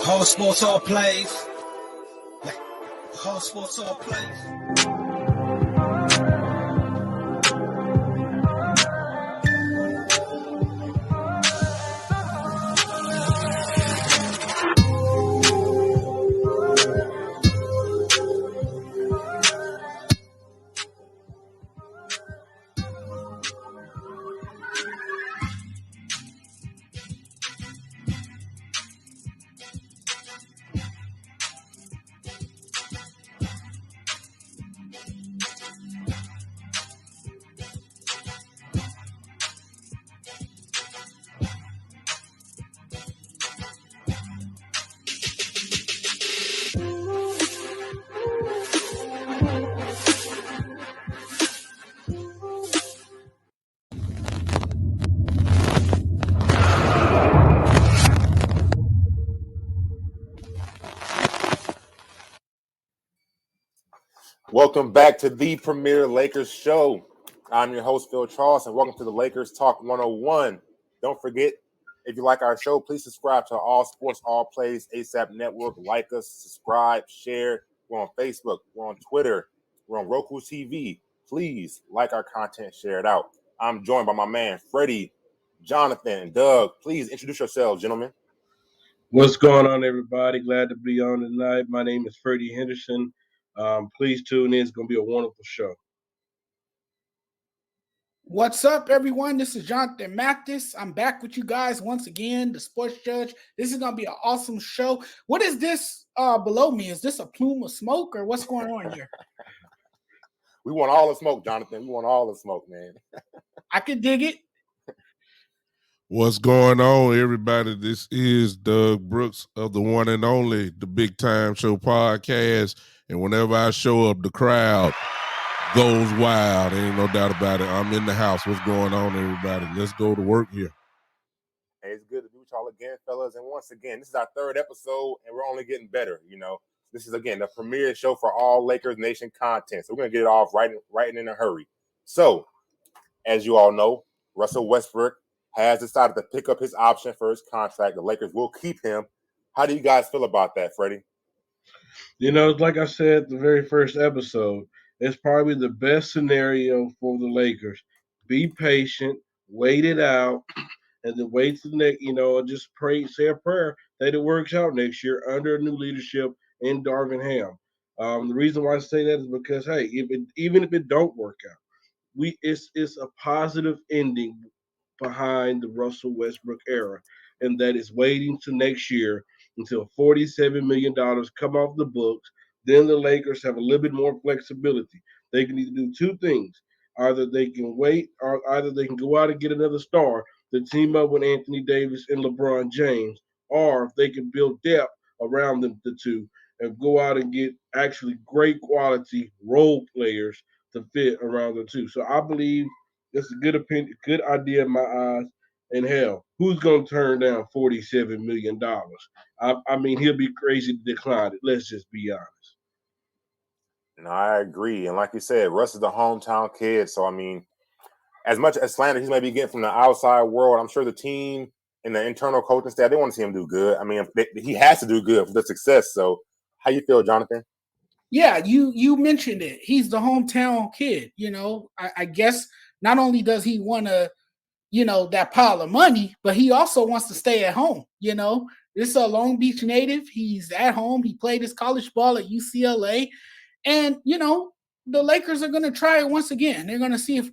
All sports, all plays. All sports, all plays. Welcome back to the Premier Lakers Show. I'm your host, Phil Charles, and welcome to the Lakers Talk 101. Don't forget, if you like our show, please subscribe to All Sports, All Plays ASAP Network. Like us, subscribe, share. We're on Facebook. We're on Twitter. We're on Roku TV. Please like our content, share it out. I'm joined by my man, Freddie, Jonathan, and Doug. Please introduce yourselves, gentlemen. What's going on, everybody? Glad to be on tonight. My name is Freddie Henderson. Please tune in. It's going to be a wonderful show. What's up, everyone? This is Jonathan Mathis. I'm back with you guys once again, the Sports Judge. This is going to be an awesome show. What is this below me? Is this a plume of smoke or what's going on here? We want all the smoke, Jonathan. We want all the smoke, man. I can dig it. What's going on, everybody? This is Doug Brooks of the one and only The Big Time Show podcast. And whenever I show up, the crowd goes wild. Ain't no doubt about it. I'm in the house. What's going on, everybody? Let's go to work here. Hey, it's good to be with y'all again, fellas. And once again, this is our third episode, and we're only getting better, you know. This is, again, the premier show for all Lakers Nation content. So we're going to get it off right in a hurry. So, as you all know, Russell Westbrook has decided to pick up his option for his contract. The Lakers will keep him. How do you guys feel about that, Freddie? You know, like I said, the very first episode, it's probably the best scenario for the Lakers. Be patient, wait it out, and then wait to the next, and just pray, say a prayer that it works out next year under new leadership in Darvin Ham. The reason why I say that is because, hey, even if it don't work out, it's a positive ending behind the Russell Westbrook era, and that is waiting to next year until $47 million come off the books. Then the Lakers have a little bit more flexibility. They can either do two things. Either they can wait, or either they can go out and get another star to team up with Anthony Davis and LeBron James, or they can build depth around the two and go out and get actually great quality role players to fit around the two. So I believe it's a good opinion, good idea in my eyes. And hell, who's going to turn down $47 million? I mean, he'll be crazy to decline it. Let's just be honest. No, I agree. And like you said, Russ is the hometown kid. So, I mean, as much as slander he may be getting from the outside world, I'm sure the team and the internal coaching staff, they want to see him do good. I mean, he has to do good for the success. So, how you feel, Jonathan? Yeah, you mentioned it. He's the hometown kid. You know, I guess not only does he want to, that pile of money, but he also wants to stay at home. You know, this is a Long Beach native. He's at home. He played his college ball at UCLA. And, the Lakers are going to try it once again. They're going to see if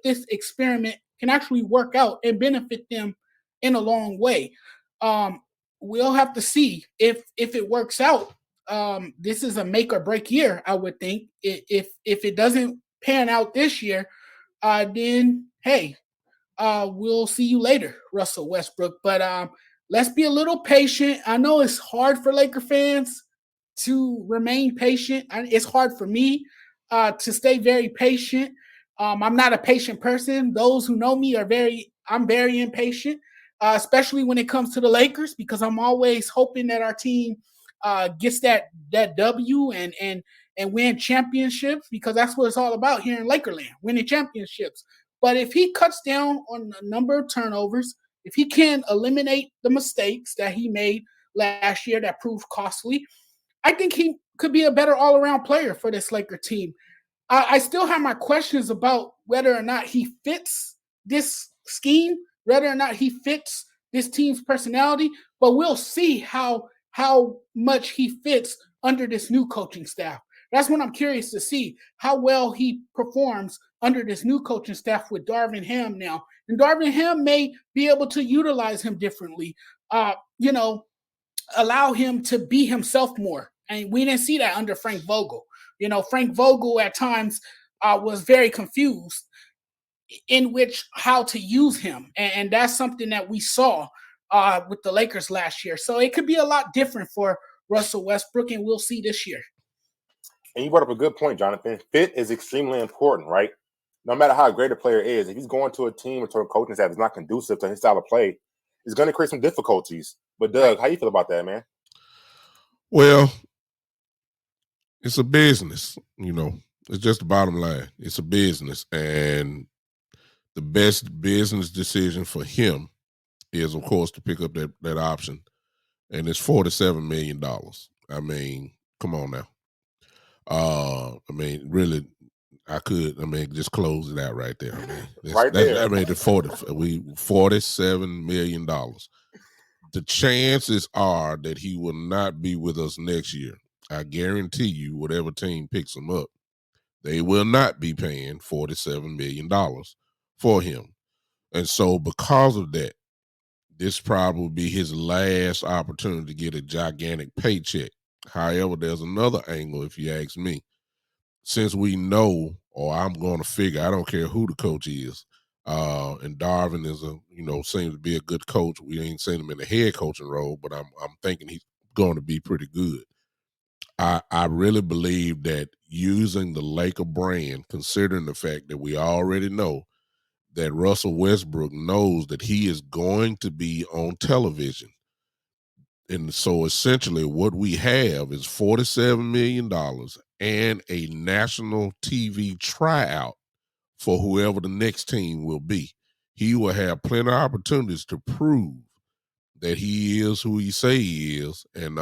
this experiment can actually work out and benefit them in a long way. We'll have to see if it works out. This is a make or break year, I would think. If it doesn't pan out this year, then hey, we'll see you later, Russell Westbrook. But let's be a little patient. I know it's hard for Laker fans to remain patient. It's hard for me to stay very patient. I'm not a patient person. Those who know me I'm very impatient, especially when it comes to the Lakers, because I'm always hoping that our team gets that W and win championships, because that's what it's all about here in Lakerland, winning championships. But if he cuts down on the number of turnovers, if he can eliminate the mistakes that he made last year that proved costly. I think he could be a better all-around player for this Laker team. I still have my questions about whether or not he fits this scheme, whether or not he fits this team's personality, but we'll see how much he fits under this new coaching staff. That's what I'm curious to see, how well he performs under this new coaching staff with Darvin Ham now. And Darvin Ham may be able to utilize him differently, allow him to be himself more. And we didn't see that under Frank Vogel. Frank Vogel at times was very confused in which how to use him. And that's something that we saw with the Lakers last year. So it could be a lot different for Russell Westbrook, and we'll see this year. And you brought up a good point, Jonathan. Fit is extremely important, right? No matter how great a player is, if he's going to a team or to a coaching staff that's not conducive to his style of play, it's going to create some difficulties. But Doug, how you feel about that, man? Well, it's a business, It's just the bottom line. It's a business, and the best business decision for him is, of course, to pick up that option, and it's $47 million. I mean, come on now. Really, I could. Just close it out right there. Right there. $47 million. The chances are that he will not be with us next year. I guarantee you, whatever team picks him up, they will not be paying $47 million for him. And so because of that, this probably will be his last opportunity to get a gigantic paycheck. However, there's another angle, if you ask me. Since we know, or I'm going to figure, I don't care who the coach is, and Darvin is seems to be a good coach. We ain't seen him in the head coaching role, but I'm thinking he's going to be pretty good. I really believe that using the Laker brand, considering the fact that we already know that Russell Westbrook knows that he is going to be on television. And so essentially what we have is $47 million and a national TV tryout for whoever the next team will be. He will have plenty of opportunities to prove that he is who he say he is, and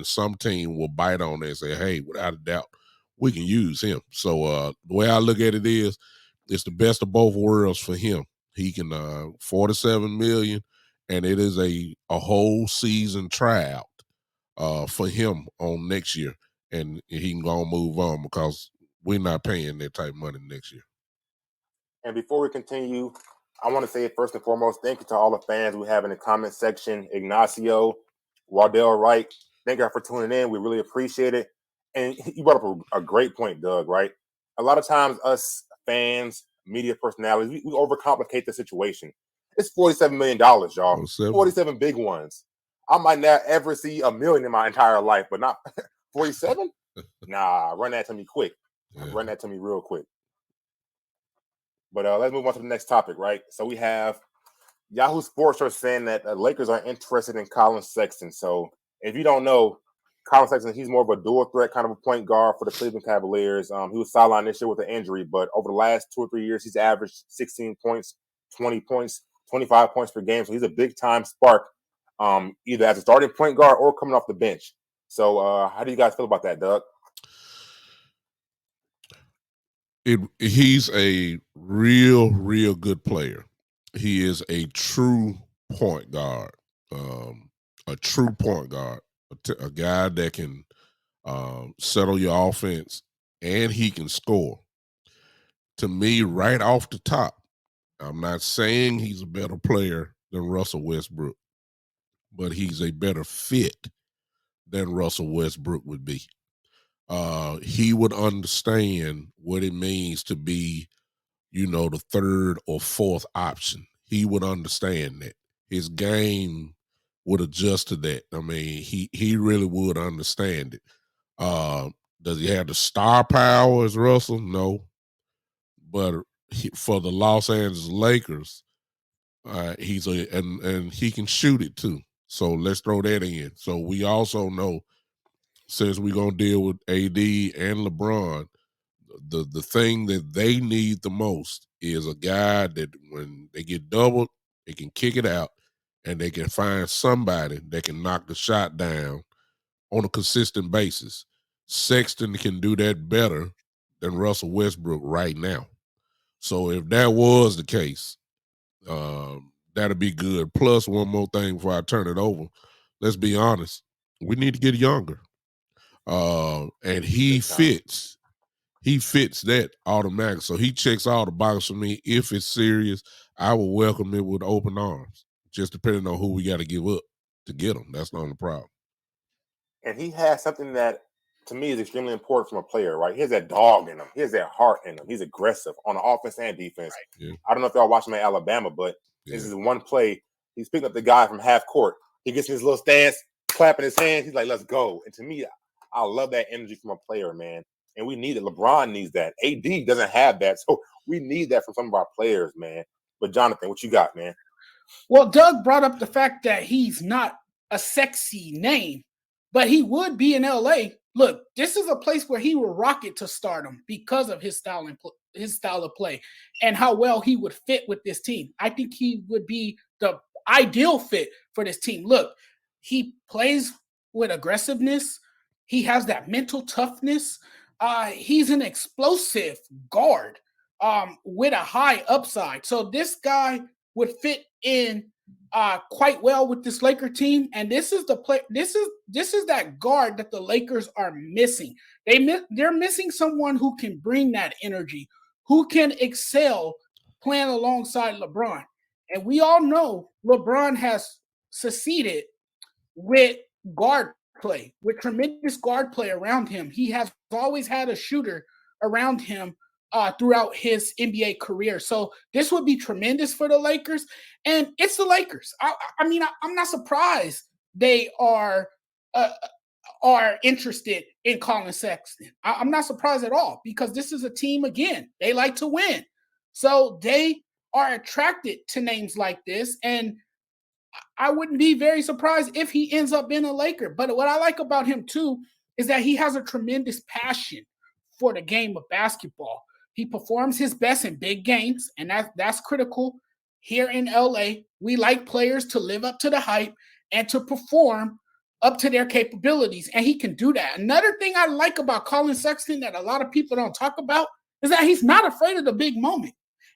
some team will bite on it and say, hey, without a doubt, we can use him. So the way I look at it is, it's the best of both worlds for him. He can $47 million, and it is a whole season tryout for him on next year, and he can go and move on because we're not paying that type of money next year. And before we continue, I want to say first and foremost, thank you to all the fans we have in the comment section. Ignacio, Wardell Wright, thank you for tuning in. We really appreciate it. And you brought up a great point, Doug, right? A lot of times us fans, media personalities, we overcomplicate the situation. It's $47 million, y'all. 47 big ones. I might not ever see $1 million in my entire life, but not 47? Nah, run that to me quick. Yeah. Run that to me real quick. But let's move on to the next topic, right? So we have Yahoo Sports are saying that the Lakers are interested in Colin Sexton. So if you don't know, Colin Sexton, he's more of a dual threat kind of a point guard for the Cleveland Cavaliers. He was sidelined this year with an injury, but over the last 2 or 3 years, he's averaged 16 points, 20 points, 25 points per game. So he's a big-time spark, either as a starting point guard or coming off the bench. So how do you guys feel about that, Doug? He's a real good player. He is a true point guard, a guy that can settle your offense, and he can score. To me, right off the top, I'm not saying he's a better player than Russell Westbrook, but he's a better fit than Russell Westbrook would be. He would understand what it means to be, the third or fourth option. He would understand that. His game would adjust to that. I mean, he really would understand it. Does he have the star power as Russell? No. But for the Los Angeles Lakers, and he can shoot it too. So let's throw that in. So we also know, since we're going to deal with AD and LeBron, the thing that they need the most is a guy that when they get doubled, they can kick it out and they can find somebody that can knock the shot down on a consistent basis, Sexton can do that better than Russell Westbrook right now. So if that was the case, that'd be good. Plus, one more thing before I turn it over. Let's be honest. We need to get younger. And he fits. He fits that automatic. So he checks all the boxes for me. If it's serious, I will welcome it with open arms. Just depending on who we got to give up to get him. That's not the problem. And he has something that, to me, is extremely important from a player, right? He has that dog in him. He has that heart in him. He's aggressive on the offense and defense. Right. Yeah. I don't know if y'all watched him at Alabama, but this is one play. He's picking up the guy from half court. He gets in his little stance, clapping his hands. He's like, let's go. And to me, I love that energy from a player, man. And we need it. LeBron needs that. AD doesn't have that. So we need that from some of our players, man. But Jonathan, what you got, man? Well, Doug brought up the fact that he's not a sexy name, but he would be in LA. Look, this is a place where he will rocket to stardom because of his style of play and how well he would fit with this team. I think he would be the ideal fit for this team. Look, he plays with aggressiveness. He has that mental toughness. He's an explosive guard with a high upside. So this guy would fit in quite well with this Laker team, and this is the play. This is that guard that the Lakers are missing. They're missing someone who can bring that energy, who can excel playing alongside LeBron. And we all know LeBron has succeeded with guard play, with tremendous guard play around him. He has always had a shooter around him throughout his NBA career. So this would be tremendous for the Lakers. And it's the Lakers. I mean, I'm not surprised they are interested in Colin Sexton. I'm not surprised at all because this is a team, again, they like to win. So they are attracted to names like this. And I wouldn't be very surprised if he ends up being a Laker. But what I like about him, too, is that he has a tremendous passion for the game of basketball. He performs his best in big games, and that's critical. Here in LA, we like players to live up to the hype and to perform up to their capabilities, and he can do that. Another thing I like about Colin Sexton that a lot of people don't talk about is that he's not afraid of the big moment.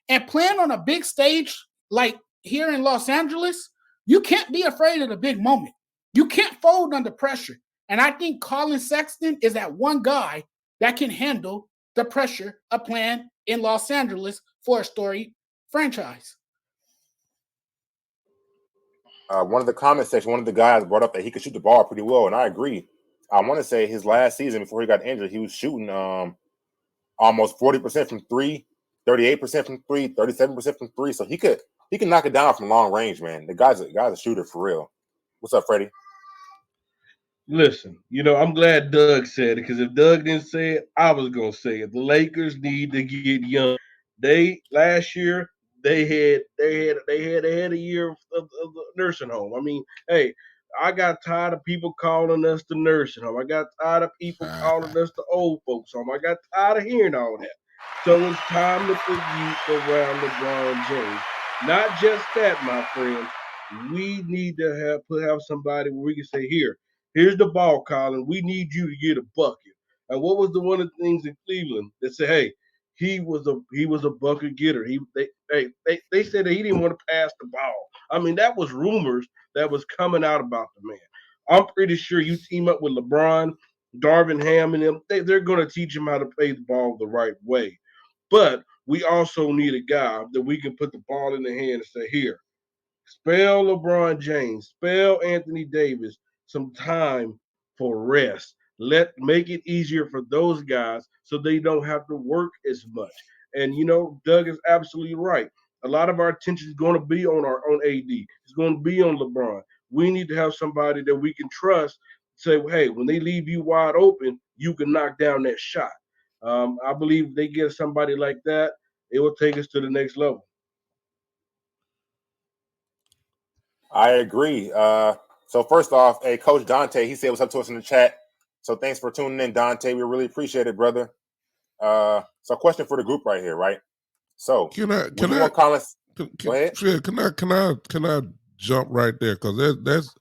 And playing on a big stage like here in Los Angeles, you can't be afraid of the big moment. You can't fold under pressure. And I think Colin Sexton is that one guy that can handle the pressure of playing in Los Angeles for a storied franchise. One of the comment section, one of the guys brought up that he could shoot the ball pretty well, and I agree. I want to say his last season before he got injured, he was shooting almost 40% from three, 38% from three, 37% from three. So he can knock it down from long range, man. The guy's a shooter for real. What's up, Freddie? Listen, I'm glad Doug said it because if Doug didn't say it, I was gonna say it. The Lakers need to get young. Last year they had a year of the nursing home. I mean, hey, I got tired of people calling us the nursing home. I got tired of people calling us the old folks home. I got tired of hearing all that. So it's time to put youth around LeBron James. Not just that, my friend. We need to have somebody where we can say, here's the ball, Colin. We need you to get a bucket. And what was one of the things in Cleveland that said, hey, he was a bucket getter. They said that he didn't want to pass the ball. I mean, that was rumors that was coming out about the man. I'm pretty sure you team up with LeBron, Darvin Ham, and them, they're going to teach him how to play the ball the right way. But we also need a guy that we can put the ball in the hand and say, here, spell LeBron James, spell Anthony Davis some time for rest. Make it easier for those guys so they don't have to work as much. And Doug is absolutely right. A lot of our attention is going to be on AD. It's going to be on LeBron. We need to have somebody that we can trust. Say, hey, when they leave you wide open, you can knock down that shot. I believe if they get somebody like that, it will take us to the next level. I agree. So first off, hey, Coach Dante, he said what's up to us in the chat. So thanks for tuning in, Dante. We really appreciate it, brother. So question for the group right here, right? So can I go ahead. can I jump right there because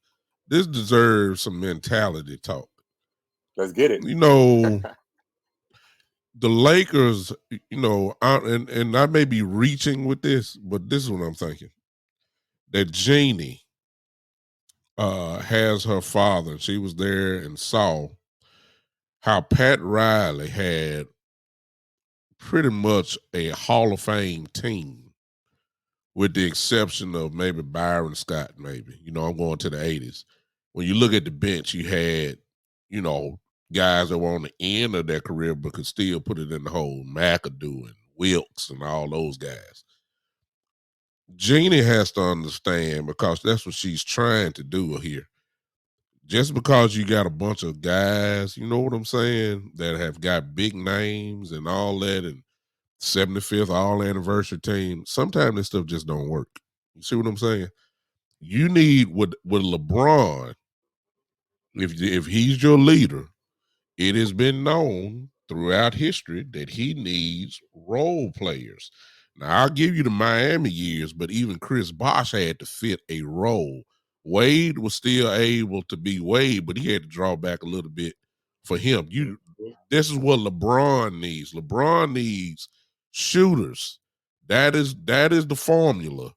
this deserves some mentality talk. Let's get it. You know, the Lakers, you know, and I may be reaching with this, but this is what I'm thinking. That Jeannie has her father. She was there and saw how Pat Riley had pretty much a Hall of Fame team, with the exception of maybe Byron Scott, maybe. You know, I'm going to the 80s. When you look at the bench, you had, you know, guys that were on the end of their career but could still put it in the hole. McAdoo and Wilkes and all those guys. Jeannie has to understand, because that's what she's trying to do here. Just because you got a bunch of guys, you know what I'm saying, that have got big names and all that, and 75th all anniversary team, sometimes this stuff just don't work. You see what I'm saying? You need with LeBron, if he's your leader, it has been known throughout history that he needs role players. Now, I'll give you the Miami years, but even Chris Bosh had to fit a role. Wade was still able to be Wade, but he had to draw back a little bit for him. This is what LeBron needs. LeBron needs shooters. That is the formula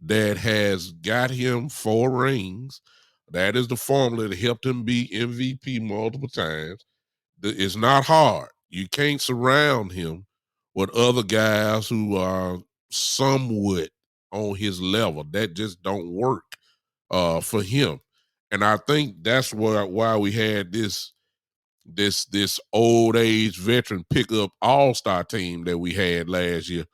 that has got him 4 rings. That is the formula that helped him be MVP multiple times. It's not hard. You can't surround him with other guys who are somewhat on his level. That just don't work for him. And I think that's why we had this old age veteran pickup all-star team that we had last year,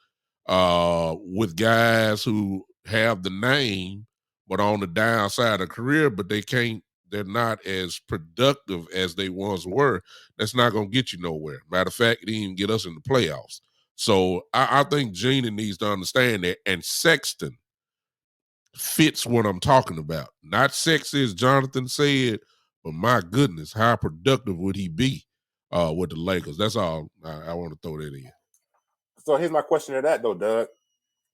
with guys who have the name but on the downside of career, but they're not as productive as they once were. That's not going to get you nowhere. Matter of fact, it didn't even get us in the playoffs. So I think Jeannie needs to understand that, and Sexton fits what I'm talking about. Not sexy as Jonathan said, but my goodness, how productive would he be with the Lakers? That's all I want to throw that in. So here's my question to that, though, Doug.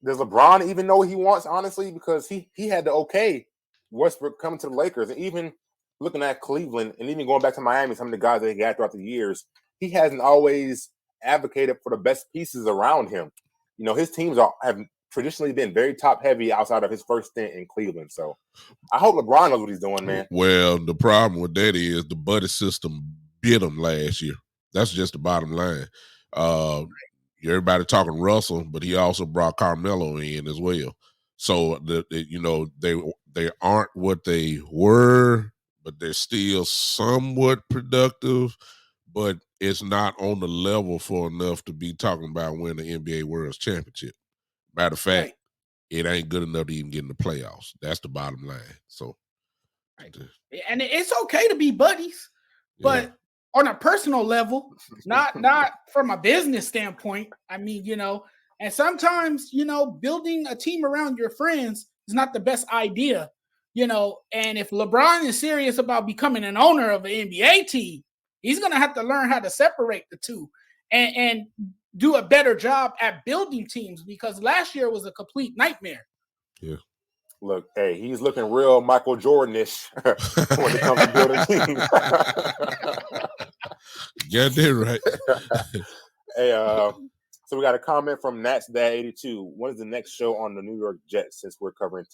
Does LeBron even know what he wants, honestly? Because he had to okay Westbrook coming to the Lakers. And even looking at Cleveland and even going back to Miami, some of the guys that he got throughout the years, he hasn't always advocated for the best pieces around him. You know, his teams have traditionally been very top-heavy outside of his first stint in Cleveland. So I hope LeBron knows what he's doing, man. Well, the problem with that is the buddy system bit him last year. That's just the bottom line. Everybody talking Russell, but he also brought Carmelo in as well. So they aren't what they were, but they're still somewhat productive. But it's not on the level for enough to be talking about winning the NBA World Championship. Matter of fact, it ain't good enough to even get in the playoffs. That's the bottom line. So, and it's okay to be buddies, but on a personal level, not from a business standpoint. I mean, you know, and sometimes, you know, building a team around your friends is not the best idea, you know. And if LeBron is serious about becoming an owner of an NBA team, he's going to have to learn how to separate the two and do a better job at building teams, because last year was a complete nightmare. Yeah. Look, hey, he's looking real Michael Jordan-ish when it comes to building teams. Got that right. Hey, so we got a comment from Nats Dad 82. When is the next show on the New York Jets, since we're covering?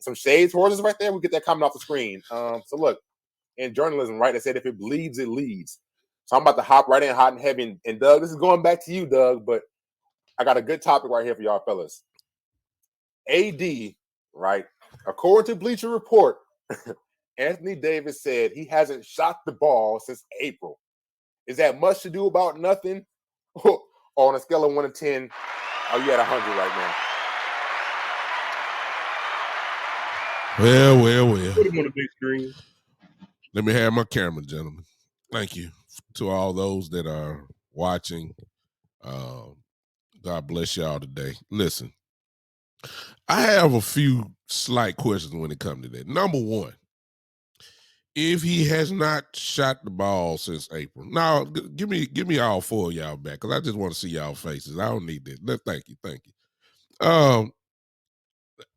Some shades towards us right there. We get that comment off the screen. So look, in journalism, right, they said if it bleeds, it leads. So I'm about to hop right in hot and heavy. And Doug, this is going back to you, Doug, but I got a good topic right here for y'all fellas. AD, right? According to Bleacher Report, Anthony Davis said he hasn't shot the ball since April. Is that much to do about nothing? Or on a scale of 1 to 10, are you at 100 right now? Well. Put him on the big screen. Let me have my camera, gentlemen. Thank you to all those that are watching. God bless y'all today. Listen, I have a few slight questions when it comes to that. Number one, if he has not shot the ball since April, now give me all 4 of y'all back, because I just want to see y'all faces. I don't need that. Thank you.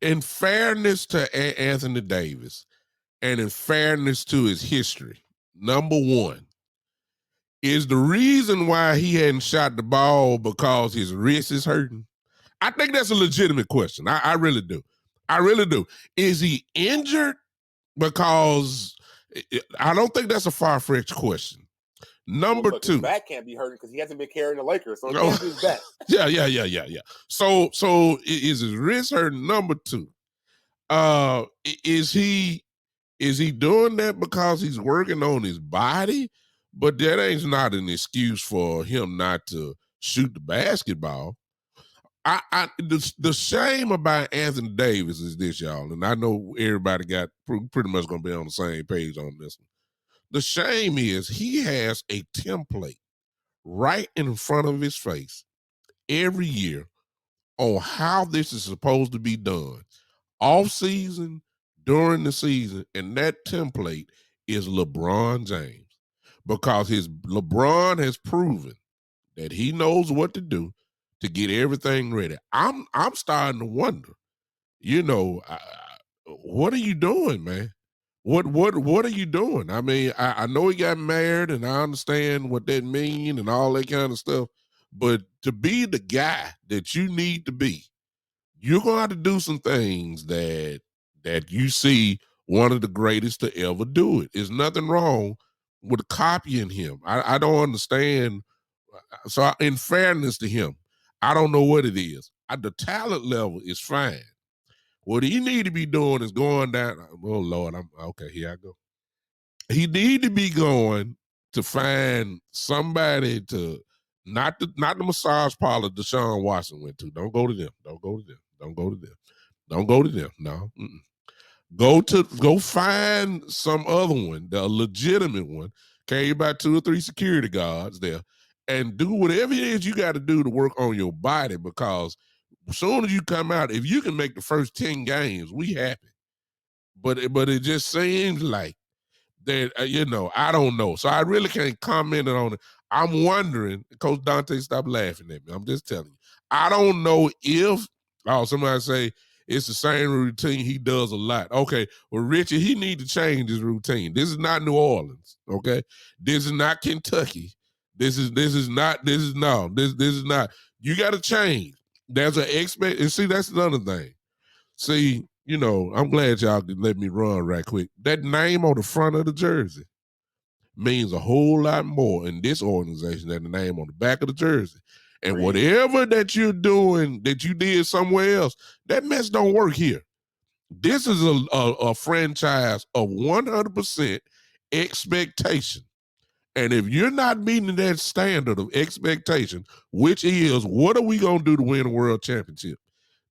in fairness to Anthony Davis and in fairness to his history, number one, is the reason why he hadn't shot the ball because his wrist is hurting? I think that's a legitimate question. I really do. I really do. Is he injured? Because I don't think that's a far-fetched question. Number His two. back can't be hurting because he hasn't been carrying the Lakers, so it can't be his back. Yeah. So is his wrist hurting? Number two. Is he doing that because he's working on his body? But that ain't not an excuse for him not to shoot the basketball. The shame about Anthony Davis is this, y'all, and I know everybody got pretty much gonna be on the same page on this one. The shame is he has a template right in front of his face every year on how this is supposed to be done, off season, during the season, and that template is LeBron James, because LeBron has proven that he knows what to do to get everything ready. I'm starting to wonder, what are you doing, man? What are you doing? I mean, I know he got married, and I understand what that means and all that kind of stuff. But to be the guy that you need to be, you're gonna have to do some things that you see one of the greatest to ever do it. There's nothing wrong with copying him. I don't understand. So, in fairness to him, I don't know what it is. The talent level is fine. What he need to be doing is going down. Oh Lord, I'm okay. Here I go. He need to be going to find somebody to not the massage parlor Deshaun Watson went to. Don't go to them. Don't go to them. Don't go to them. Don't go to them. No. Go find some other one, the legitimate one. Carry about 2 or 3 security guards there, and do whatever it is you got to do to work on your body, because as soon as you come out, if you can make the first 10 games, we happy. But it just seems like that, I don't know. So I really can't comment on it. I'm wondering, Coach Dante, stop laughing at me. I'm just telling you. I don't know if, somebody say it's the same routine he does a lot. Okay, well, Richard, he need to change his routine. This is not New Orleans, okay? This is not Kentucky. This is not. You got to change. There's an and see, that's another thing. See, I'm glad y'all can let me run right quick. That name on the front of the jersey means a whole lot more in this organization than the name on the back of the jersey. And whatever that you're doing that you did somewhere else, that mess don't work here. This is a franchise of 100% expectation. And if you're not meeting that standard of expectation, which is what are we going to do to win a world championship,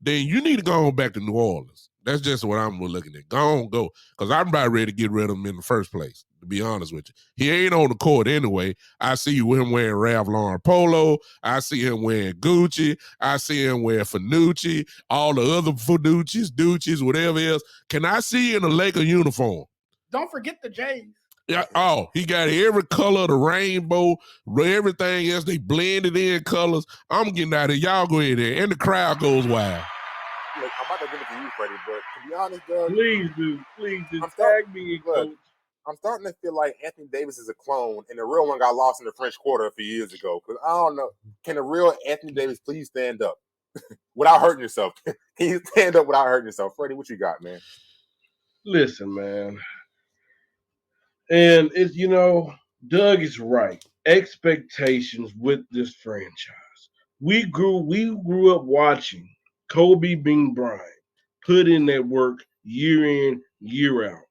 then you need to go on back to New Orleans. That's just what I'm looking at. Go. Because I'm about ready to get rid of him in the first place, to be honest with you. He ain't on the court anyway. I see him wearing Ralph Lauren Polo. I see him wearing Gucci. I see him wearing Fanucci, all the other Fanucci's, Ducci's, whatever else. Can I see you in a Laker uniform? Don't forget the Jays. Yeah, he got every color of the rainbow, everything else. They blended in colors. I'm getting out of here. Y'all go ahead there. And the crowd goes wild. Look, I'm about to give it to you, Freddie, but to be honest, Doug, please do. Tag me, Coach. I'm starting to feel like Anthony Davis is a clone, and the real one got lost in the French Quarter a few years ago. Because I don't know, can the real Anthony Davis please stand up without hurting yourself? Can you stand up without hurting yourself, Freddie? What you got, man? Listen, man, and it's Doug is right. Expectations with this franchise. We grew up watching Kobe Bean Bryant put in that work year in, year out.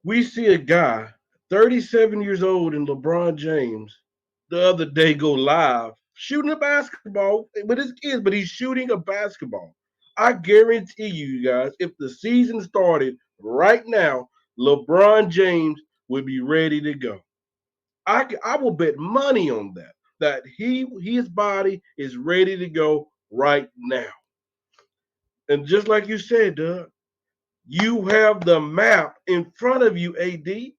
We see a guy, 37 years old, in LeBron James, the other day go live shooting a basketball with his kids, but he's shooting a basketball. I guarantee you guys, if the season started right now, LeBron James would be ready to go. I will bet money on that his body is ready to go right now. And just like you said, Doug, you have the map in front of you, AD.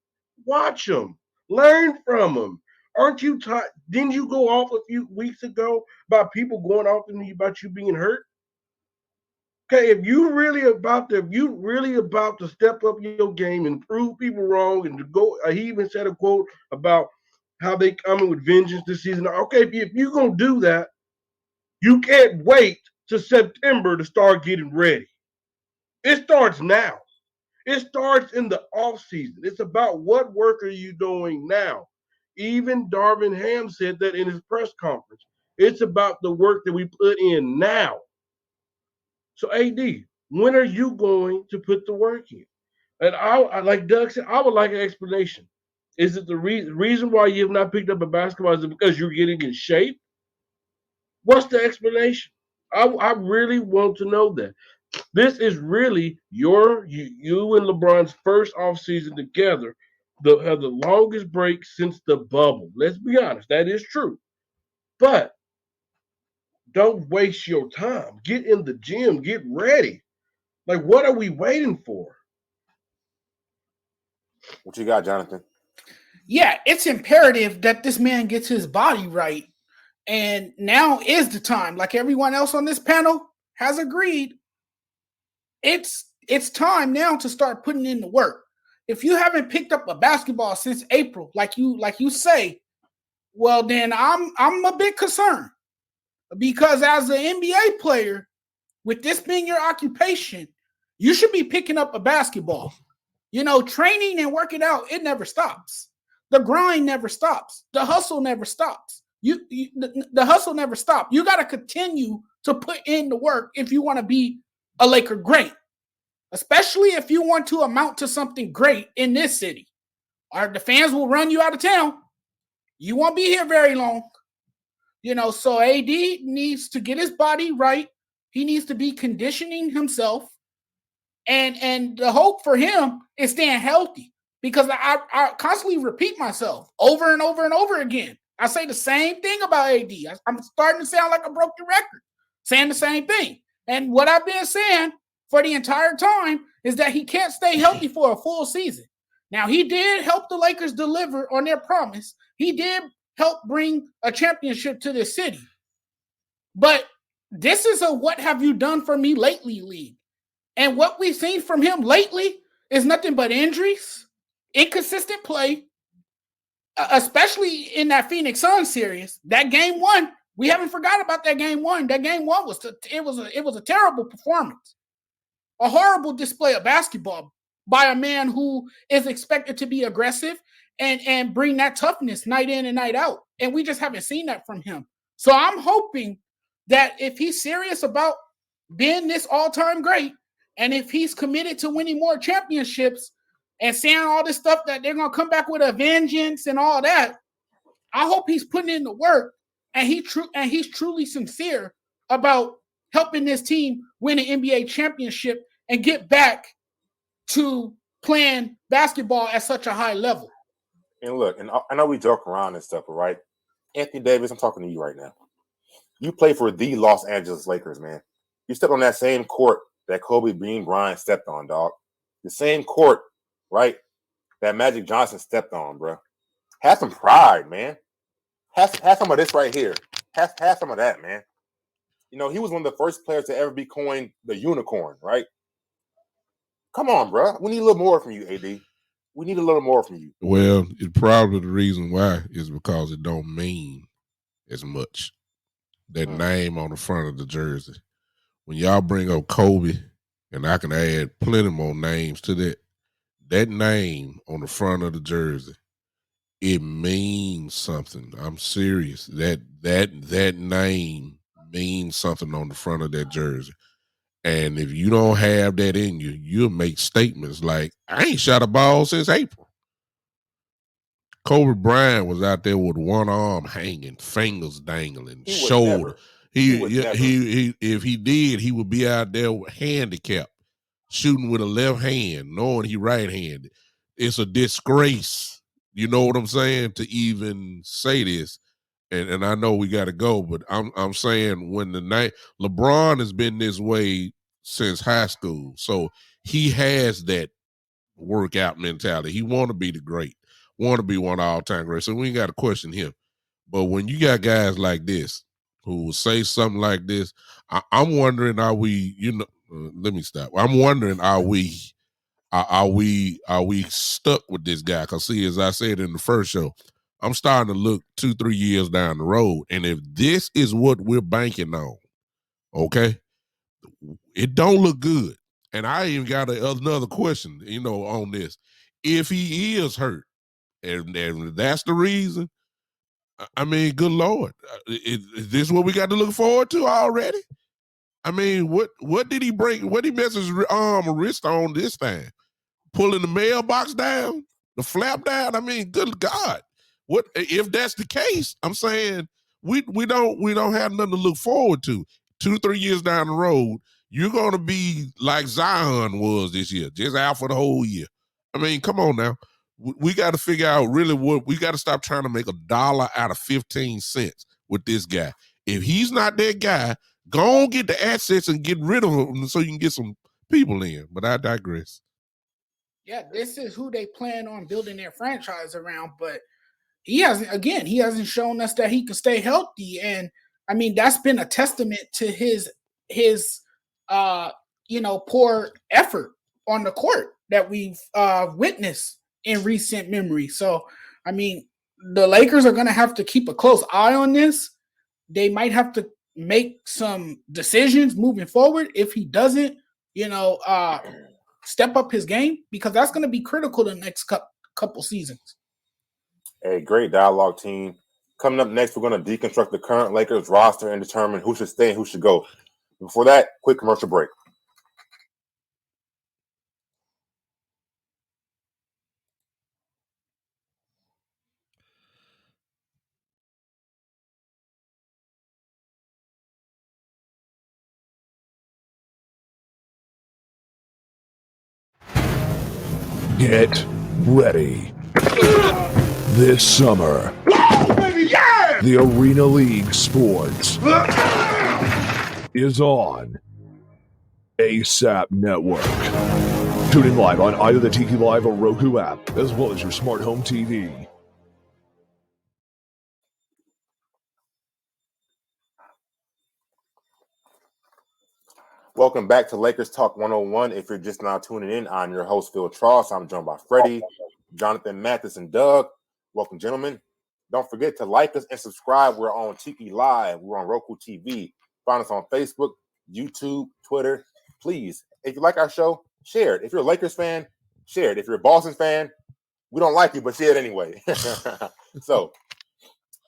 Watch them. Learn from them. Aren't you tired? Didn't you go off a few weeks ago about people going off on you about you being hurt? Okay, if you really about to step up your game and prove people wrong and to go, he even said a quote about how they coming with vengeance this season. Okay, if you're gonna do that, you can't wait to September to start getting ready. It starts now. It starts in the off season. It's about what work are you doing now. Even Darvin Ham said that in his press conference. It's about the work that we put in now. So, AD, when are you going to put the work in? And I like Doug said, I would like an explanation. Is it the reason why you have not picked up a basketball? Is it because you're getting in shape? What's the explanation? I really want to know that. This is really you and LeBron's first offseason together. Have the longest break since the bubble. Let's be honest, that is true. But don't waste your time. Get in the gym. Get ready. Like, what are we waiting for? What you got, Jonathan? Yeah, it's imperative that this man gets his body right. And now is the time, like everyone else on this panel has agreed. It's time now to start putting in the work. If you haven't picked up a basketball since April, like you say, well then I'm a bit concerned. Because as an NBA player, with this being your occupation, you should be picking up a basketball. You know, training and working out, it never stops. The grind never stops. The hustle never stops. The hustle never stops. You got to continue to put in the work if you want to be a Laker great, especially if you want to amount to something great in this city. Or the fans will run you out of town. You won't be here very long. You know, so AD needs to get his body right. He needs to be conditioning himself. And the hope for him is staying healthy, because I constantly repeat myself over and over and over again. I say the same thing about AD. I'm starting to sound like a broken record, saying the same thing. And what I've been saying for the entire time is that he can't stay healthy for a full season. Now, he did help the Lakers deliver on their promise. He did help bring a championship to this city. But this is a what have you done for me lately league. And what we've seen from him lately is nothing but injuries, inconsistent play, especially in that Phoenix Suns series. That game one, we haven't forgot about that game one. That game one was a terrible performance, a horrible display of basketball by a man who is expected to be aggressive and bring that toughness night in and night out. And we just haven't seen that from him. So I'm hoping that if he's serious about being this all-time great, and if he's committed to winning more championships and saying all this stuff that they're going to come back with a vengeance and all that, I hope he's putting in the work and he's truly sincere about helping this team win an NBA championship and get back to playing basketball at such a high level. And look, and I know we joke around and stuff, but right, Anthony Davis, I'm talking to you right now. You play for the Los Angeles Lakers, man. You stepped on that same court that Kobe Bean Bryant stepped on, dog. The same court, right, that Magic Johnson stepped on, bro. Have some pride, man. Have some of this right here. Have some of that, man. You know, he was one of the first players to ever be coined the unicorn, right? Come on, bro. We need a little more from you, AD. We need a little more from you. Well, it's probably the reason why is because it don't mean as much. That name on the front of the jersey. When y'all bring up Kobe, and I can add plenty more names to that name on the front of the jersey, it means something. I'm serious. That name means something on the front of that jersey. And if you don't have that in you, you'll make statements like, I ain't shot a ball since April. Kobe Bryant was out there with one arm hanging, fingers dangling, shoulder. He if he did, he would be out there handicapped, shooting with a left hand, knowing he right-handed. It's a disgrace. You know what I'm saying? To even say this. And I know we got to go, but I'm saying when the night LeBron has been this way since high school, so he has that workout mentality. He want to be the great, want to be one of all-time greats. So we ain't got to question him. But when you got guys like this who will say something like this, I'm wondering, are we, you know, let me stop. I'm wondering, are we stuck with this guy? Because see, as I said in the first show, I'm starting to look 2-3 years down the road, and if this is what we're banking on, okay, it don't look good. And I even got another question, on this. If he is hurt, and that's the reason, I mean, good Lord, is this what we got to look forward to already? I mean, what did he break? What did he mess his wrist on this time? Pulling the mailbox down, the flap down. I mean, good God, what if that's the case? I'm saying we don't have nothing to look forward to. 2-3 years down the road, you're gonna be like Zion was this year, just out for the whole year. I mean, come on now. We got to figure out really what we got to stop trying to make $1 out of 15 cents with this guy. If he's not that guy, go on get the assets and get rid of him so you can get some people in. But I digress. Yeah, this is who they plan on building their franchise around, but he hasn't shown us that he can stay healthy. And I mean, that's been a testament to his poor effort on the court that we've witnessed in recent memory. So, I mean, the Lakers are going to have to keep a close eye on this. They might have to make some decisions moving forward if he doesn't, step up his game, because that's going to be critical the next couple seasons. Hey, great dialogue, team. Coming up next, we're going to deconstruct the current Lakers roster and determine who should stay and who should go. Before that, quick commercial break. Get ready. This summer, the Arena League Sports is on ASAP Network. Tune in live on either the Tiki Live or Roku app, as well as your smart home TV. Welcome back to Lakers Talk 101. If you're just now tuning in, I'm your host, Phil Tross. I'm joined by Freddie, Jonathan Mathis, and Doug. Welcome, gentlemen. Don't forget to like us and subscribe. We're on Tiki Live. We're on Roku TV. Find us on Facebook, YouTube, Twitter. Please, if you like our show, share it. If you're a Lakers fan, share it. If you're a Boston fan, we don't like you, but share it anyway. So,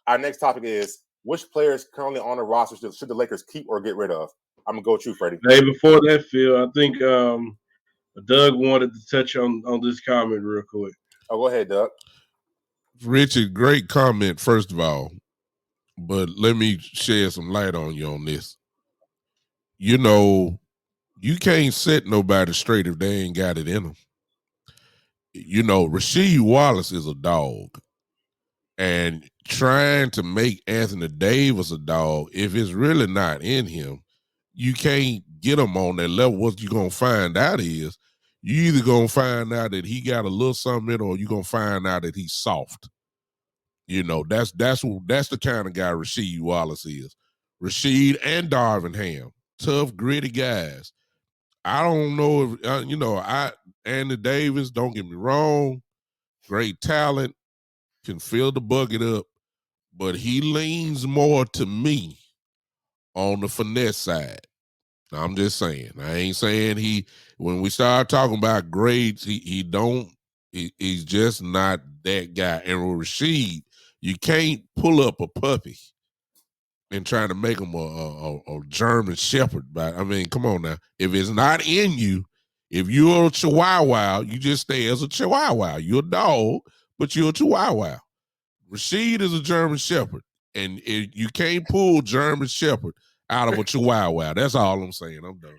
our next topic is, which players currently on the roster should the Lakers keep or get rid of? I'm going to go with you, Freddie. Hey, before that, Phil, I think Doug wanted to touch on this comment real quick. Oh, go ahead, Doug. Richard, great comment, first of all. But let me shed some light on you on this. You can't set nobody straight if they ain't got it in them. Rasheed Wallace is a dog. And trying to make Anthony Davis a dog, if it's really not in him, you can't get him on that level. What you're going to find out is you either going to find out that he got a little something in, or you're going to find out that he's soft. That's the kind of guy Rasheed Wallace is. Rasheed and Darvin Ham, tough, gritty guys. I don't know if, Anthony Davis, don't get me wrong, great talent, can fill the bucket up, but he leans more to me on the finesse side. I'm just saying. I ain't saying when we start talking about grades, he's just not that guy. And with Rasheed, you can't pull up a puppy and try to make him a German shepherd. But I mean, come on now. If it's not in you, if you're a Chihuahua, you just stay as a Chihuahua. You're a dog, but you're a Chihuahua. Rasheed is a German shepherd, and you can't pull German shepherd out of a Chihuahua. That's all I'm saying. I'm done.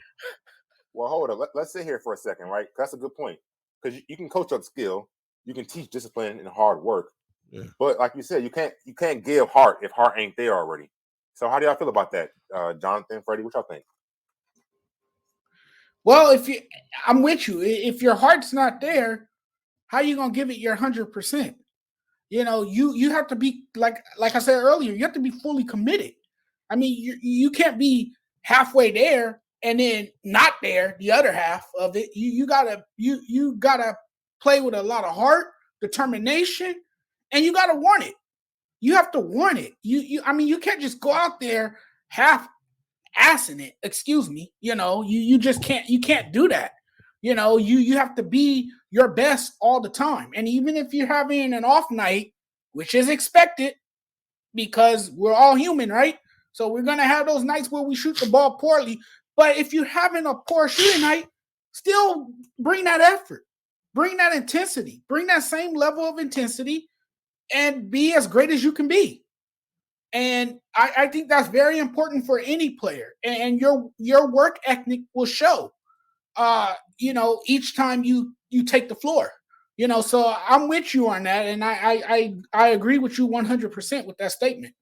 Well, hold up. Let's sit here for a second, right? That's a good point. Because you can coach up skill, you can teach discipline and hard work. Yeah. But like you said, you can't give heart if heart ain't there already. So how do y'all feel about that, Jonathan, Freddie? What y'all think? Well, I'm with you. If your heart's not there, how are you gonna give it your 100%? You have to be like I said earlier. You have to be fully committed. I mean, you can't be halfway there and then not there, the other half of it, you gotta play with a lot of heart, determination, and you gotta want it. You have to want it. I mean, you can't just go out there half assing it. Excuse me. You just can't. You can't do that. You have to be your best all the time. And even if you're having an off night, which is expected, because we're all human, right? So we're gonna have those nights where we shoot the ball poorly. But if you're having a poor shooting night, still bring that effort, bring that intensity, bring that same level of intensity, and be as great as you can be. And I think that's very important for any player. And your work ethic will show. Each time you take the floor. So I'm with you on that, and I agree with you 100% with that statement.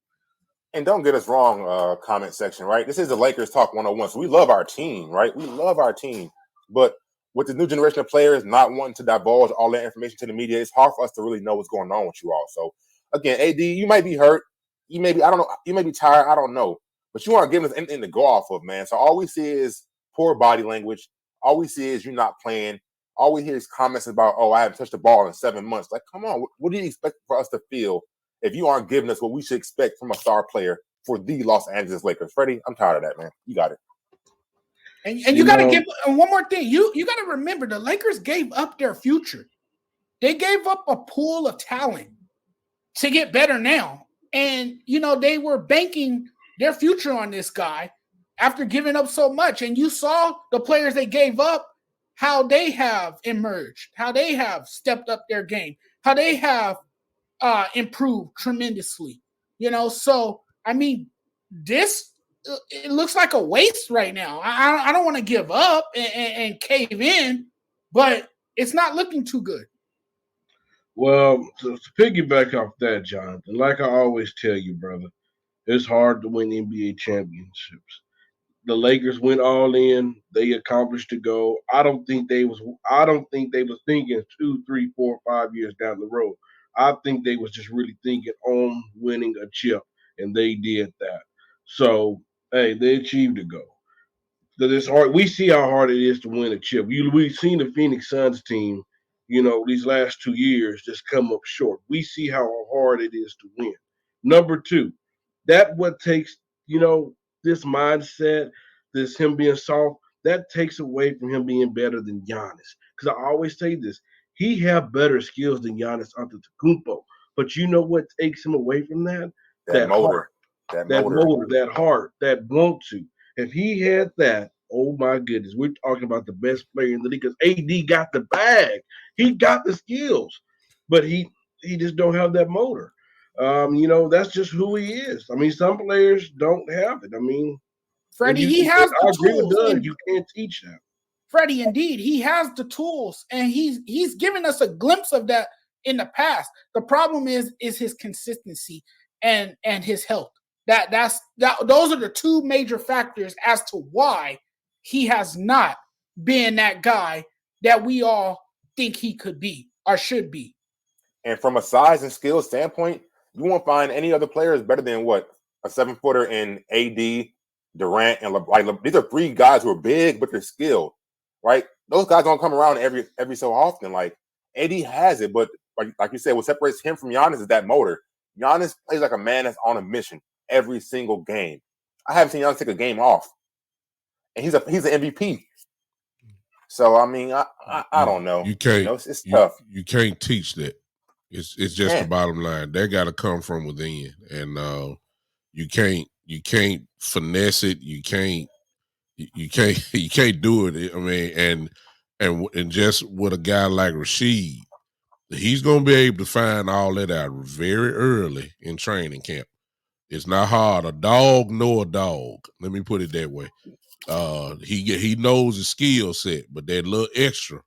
And don't get us wrong, comment section, right? This is the Lakers Talk 101. So we love our team, right? We love our team. But with the new generation of players not wanting to divulge all that information to the media, it's hard for us to really know what's going on with you all. So, again, AD, you might be hurt. You may be, I don't know, you may be tired. I don't know. But you aren't giving us anything to go off of, man. So all we see is poor body language. All we see is you not playing. All we hear is comments about, oh, I haven't touched the ball in 7 months. Like, come on. What do you expect for us to feel if you aren't giving us what we should expect from a star player for the Los Angeles Lakers? Freddie, I'm tired of that, man. You got it. And you got to give one more thing. You got to remember the Lakers gave up their future. They gave up a pool of talent to get better now. And, they were banking their future on this guy after giving up so much. And you saw the players they gave up, how they have emerged, how they have stepped up their game, how they have improved tremendously. So, I mean, this it looks like a waste right now. I don't want to give up and cave in, but it's not looking too good. Well, to piggyback off that, Jonathan, like I always tell you, brother, it's hard to win NBA championships. The Lakers went all in. They accomplished the goal. I don't think they was thinking 2, 3, 4, 5 years down the road. I think they was just really thinking on winning a chip, and they did that. So, hey, they achieved the goal. Because it's hard. We see how hard it is to win a chip. We've seen the Phoenix Suns team, these last 2 years just come up short. We see how hard it is to win. Number two, that what takes, this mindset, this him being soft, that takes away from him being better than Giannis. Because I always say this, he have better skills than Giannis Antetokounmpo. But you know what takes him away from that? That motor. Heart. That motor, that heart, that want to. If he had that, oh my goodness, we're talking about the best player in the league because AD got the bag. He got the skills, but he just don't have that motor. That's just who he is. I mean, some players don't have it. I mean, Freddie, he has the tools. You can't teach that. Freddie, indeed, he has the tools, and he's given us a glimpse of that in the past. The problem is his consistency and his health. Those are the two major factors as to why he has not been that guy that we all think he could be or should be. And from a size and skill standpoint, you won't find any other players better than what a 7-footer in AD, Durant, and LeBron. These are three guys who are big, but they're skilled, right? Those guys don't come around every so often. Like AD has it, but like you said, what separates him from Giannis is that motor. Giannis plays like a man that's on a mission every single game. I haven't seen Giannis take a game off, and he's an MVP. So I mean, I don't know. You can't. It's tough. You can't teach that. It's just the bottom line. That got to come from within, and you can't finesse it. You can't do it. I mean, and just with a guy like Rasheed, he's gonna be able to find all that out very early in training camp. It's not hard. A dog know a dog. Let me put it that way. He knows his skill set, but that little extra,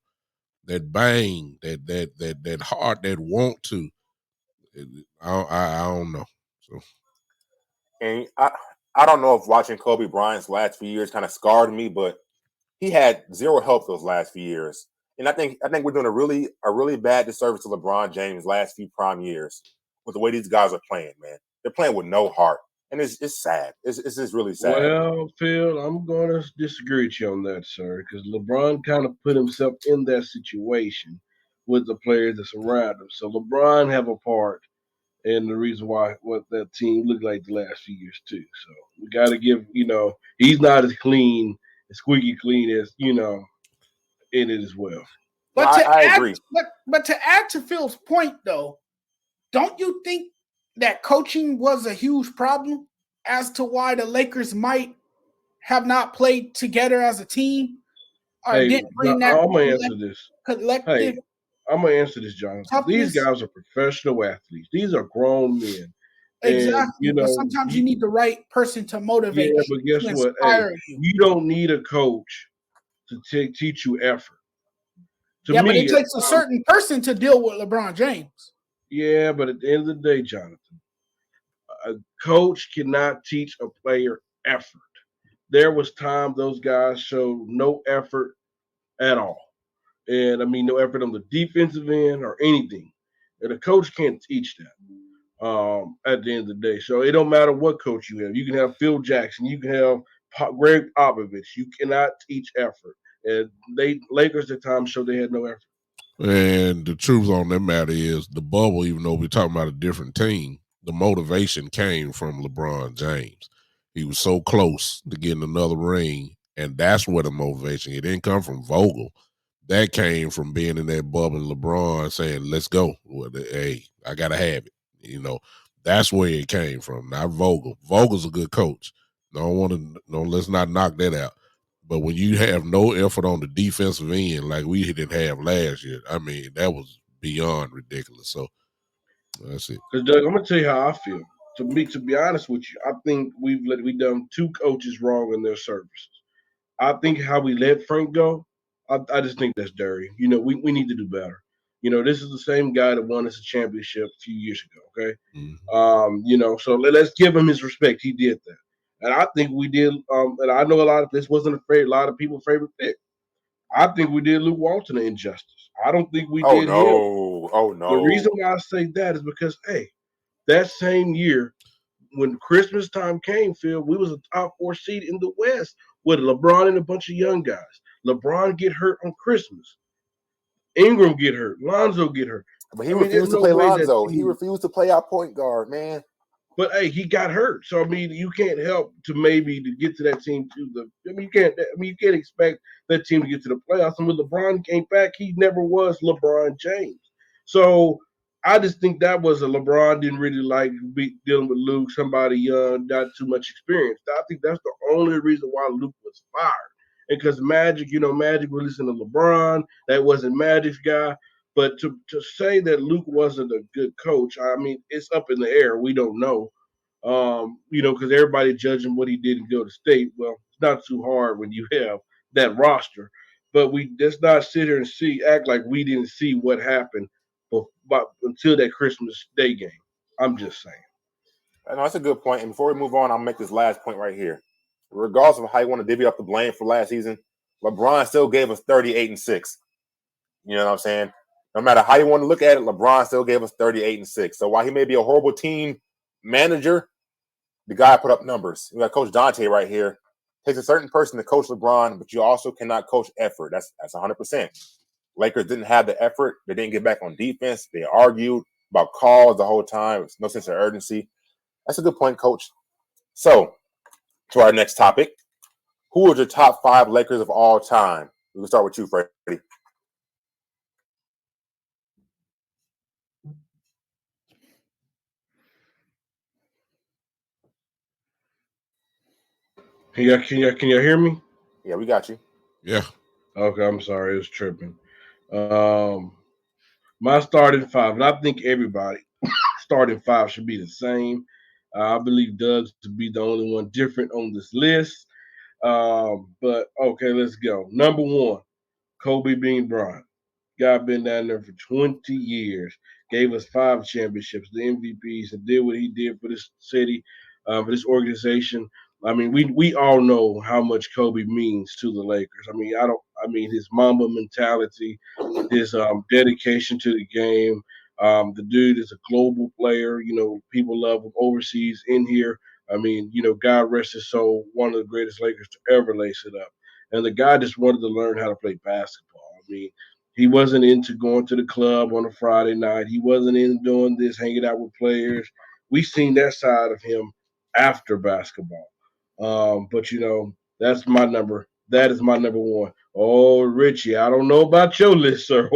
that bang, that heart, that want to, I don't know. So, and I don't know if watching Kobe Bryant's last few years kind of scarred me, but he had zero help those last few years. And I think we're doing a really bad disservice to LeBron James' last few prime years with the way these guys are playing, man. They're playing with no heart. and it's sad. It's just really sad. Well, Phil, I'm going to disagree with you on that, sir, because LeBron kind of put himself in that situation with the players that surround him. So LeBron have a part in the reason why what that team looked like the last few years too. So we got to give, he's not as clean, as squeaky clean as in it as well. But I agree. But to add to Phil's point, though, don't you think that coaching was a huge problem as to why the Lakers might have not played together as a team or Hey, didn't bring I'm that gonna answer this. collective? Hey, I'm gonna answer this, Jonathan. These Toughness? guys are professional athletes. These are grown men, and Exactly. But sometimes you need the right person to motivate yeah. you, But guess to what? Hey, inspire you. you don't need a coach to teach you effort. To Yeah, but me, it takes a certain person to deal with LeBron James. yeah. But at the end of the day, Jonathan, a coach cannot teach a player effort. There was time those guys showed no effort at all. And I mean, no effort on the defensive end or anything. And a coach can't teach that at the end of the day. So it don't matter what coach you have. You can have Phil Jackson. You can have Greg Popovich. You cannot teach effort. And Lakers at times showed they had no effort. And the truth on that matter is the bubble, even though we're talking about a different team, the motivation came from LeBron James. He was so close to getting another ring, and that's where the motivation. It didn't come from Vogel. That came from being in that bubble and LeBron saying, let's go. Well, hey, I got to have it. That's where it came from, not Vogel. Vogel's a good coach. Let's not knock that out. But when you have no effort on the defensive end like we didn't have last year, I mean, that was beyond ridiculous. So that's it. Because Doug, I'm gonna tell you how I feel. To be honest with you, I think we've done two coaches wrong in their services. I think how we let Frank go, I just think that's dirty. We need to do better. This is the same guy that won us a championship a few years ago. Okay, so let's give him his respect. He did that, and I think we did. And I know a lot of this wasn't a lot of people's favorite pick. I think we did Luke Walton an injustice. I don't think we did him. Oh no! The reason why I say that is because that same year when Christmas time came, Phil, we was a top 4 seed in the West with LeBron and a bunch of young guys. LeBron get hurt on Christmas. Ingram get hurt. Lonzo get hurt. But he refused to play Lonzo. He refused to play our point guard, man. But he got hurt. So I mean, you can't help to get to that team you can't expect that team to get to the playoffs. And when LeBron came back, he never was LeBron James. So I just think that was LeBron didn't really like dealing with Luke, somebody young, not too much experience. I think that's the only reason why Luke was fired. And because Magic was listening to LeBron, that wasn't Magic's guy. But to say that Luke wasn't a good coach, I mean, it's up in the air. We don't know. Because everybody judging what he did in Golden State. Well, it's not too hard when you have that roster. But let's not sit here and act like we didn't see what happened until that Christmas Day game. I'm just saying. I know that's a good point. And before we move on, I'll make this last point right here. Regardless of how you want to divvy up the blame for last season, LeBron still gave us 38-6. You know what I'm saying? No matter how you want to look at it, LeBron still gave us 38-6. So while he may be a horrible team manager, the guy put up numbers. We got Coach Dante right here. Takes a certain person to coach LeBron, but you also cannot coach effort. That's 100%. Lakers didn't have the effort. They didn't get back on defense. They argued about calls the whole time. There's no sense of urgency. That's a good point, Coach. So, to our next topic. Who are your top 5 Lakers of all time? We can start with you, Freddie. Can you hear me? Yeah, we got you. Yeah. Okay, I'm sorry, it was tripping. My starting 5, and I think everybody starting 5 should be the same. I believe Doug's to be the only one different on this list. But okay, let's go. Number 1, Kobe Bean Bryant. Guy been down there for 20 years, gave us 5 championships, the MVPs, and did what he did for this city, for this organization. I mean, we all know how much Kobe means to the Lakers. I mean his Mamba mentality, his dedication to the game. The dude is a global player. People love him overseas, in here. I mean, God rest his soul, one of the greatest Lakers to ever lace it up. And the guy just wanted to learn how to play basketball. I mean, he wasn't into going to the club on a Friday night. He wasn't into doing this, hanging out with players. We seen that side of him after basketball. But that's my number. That is my number one. Oh, Richie, I don't know about your list, sir.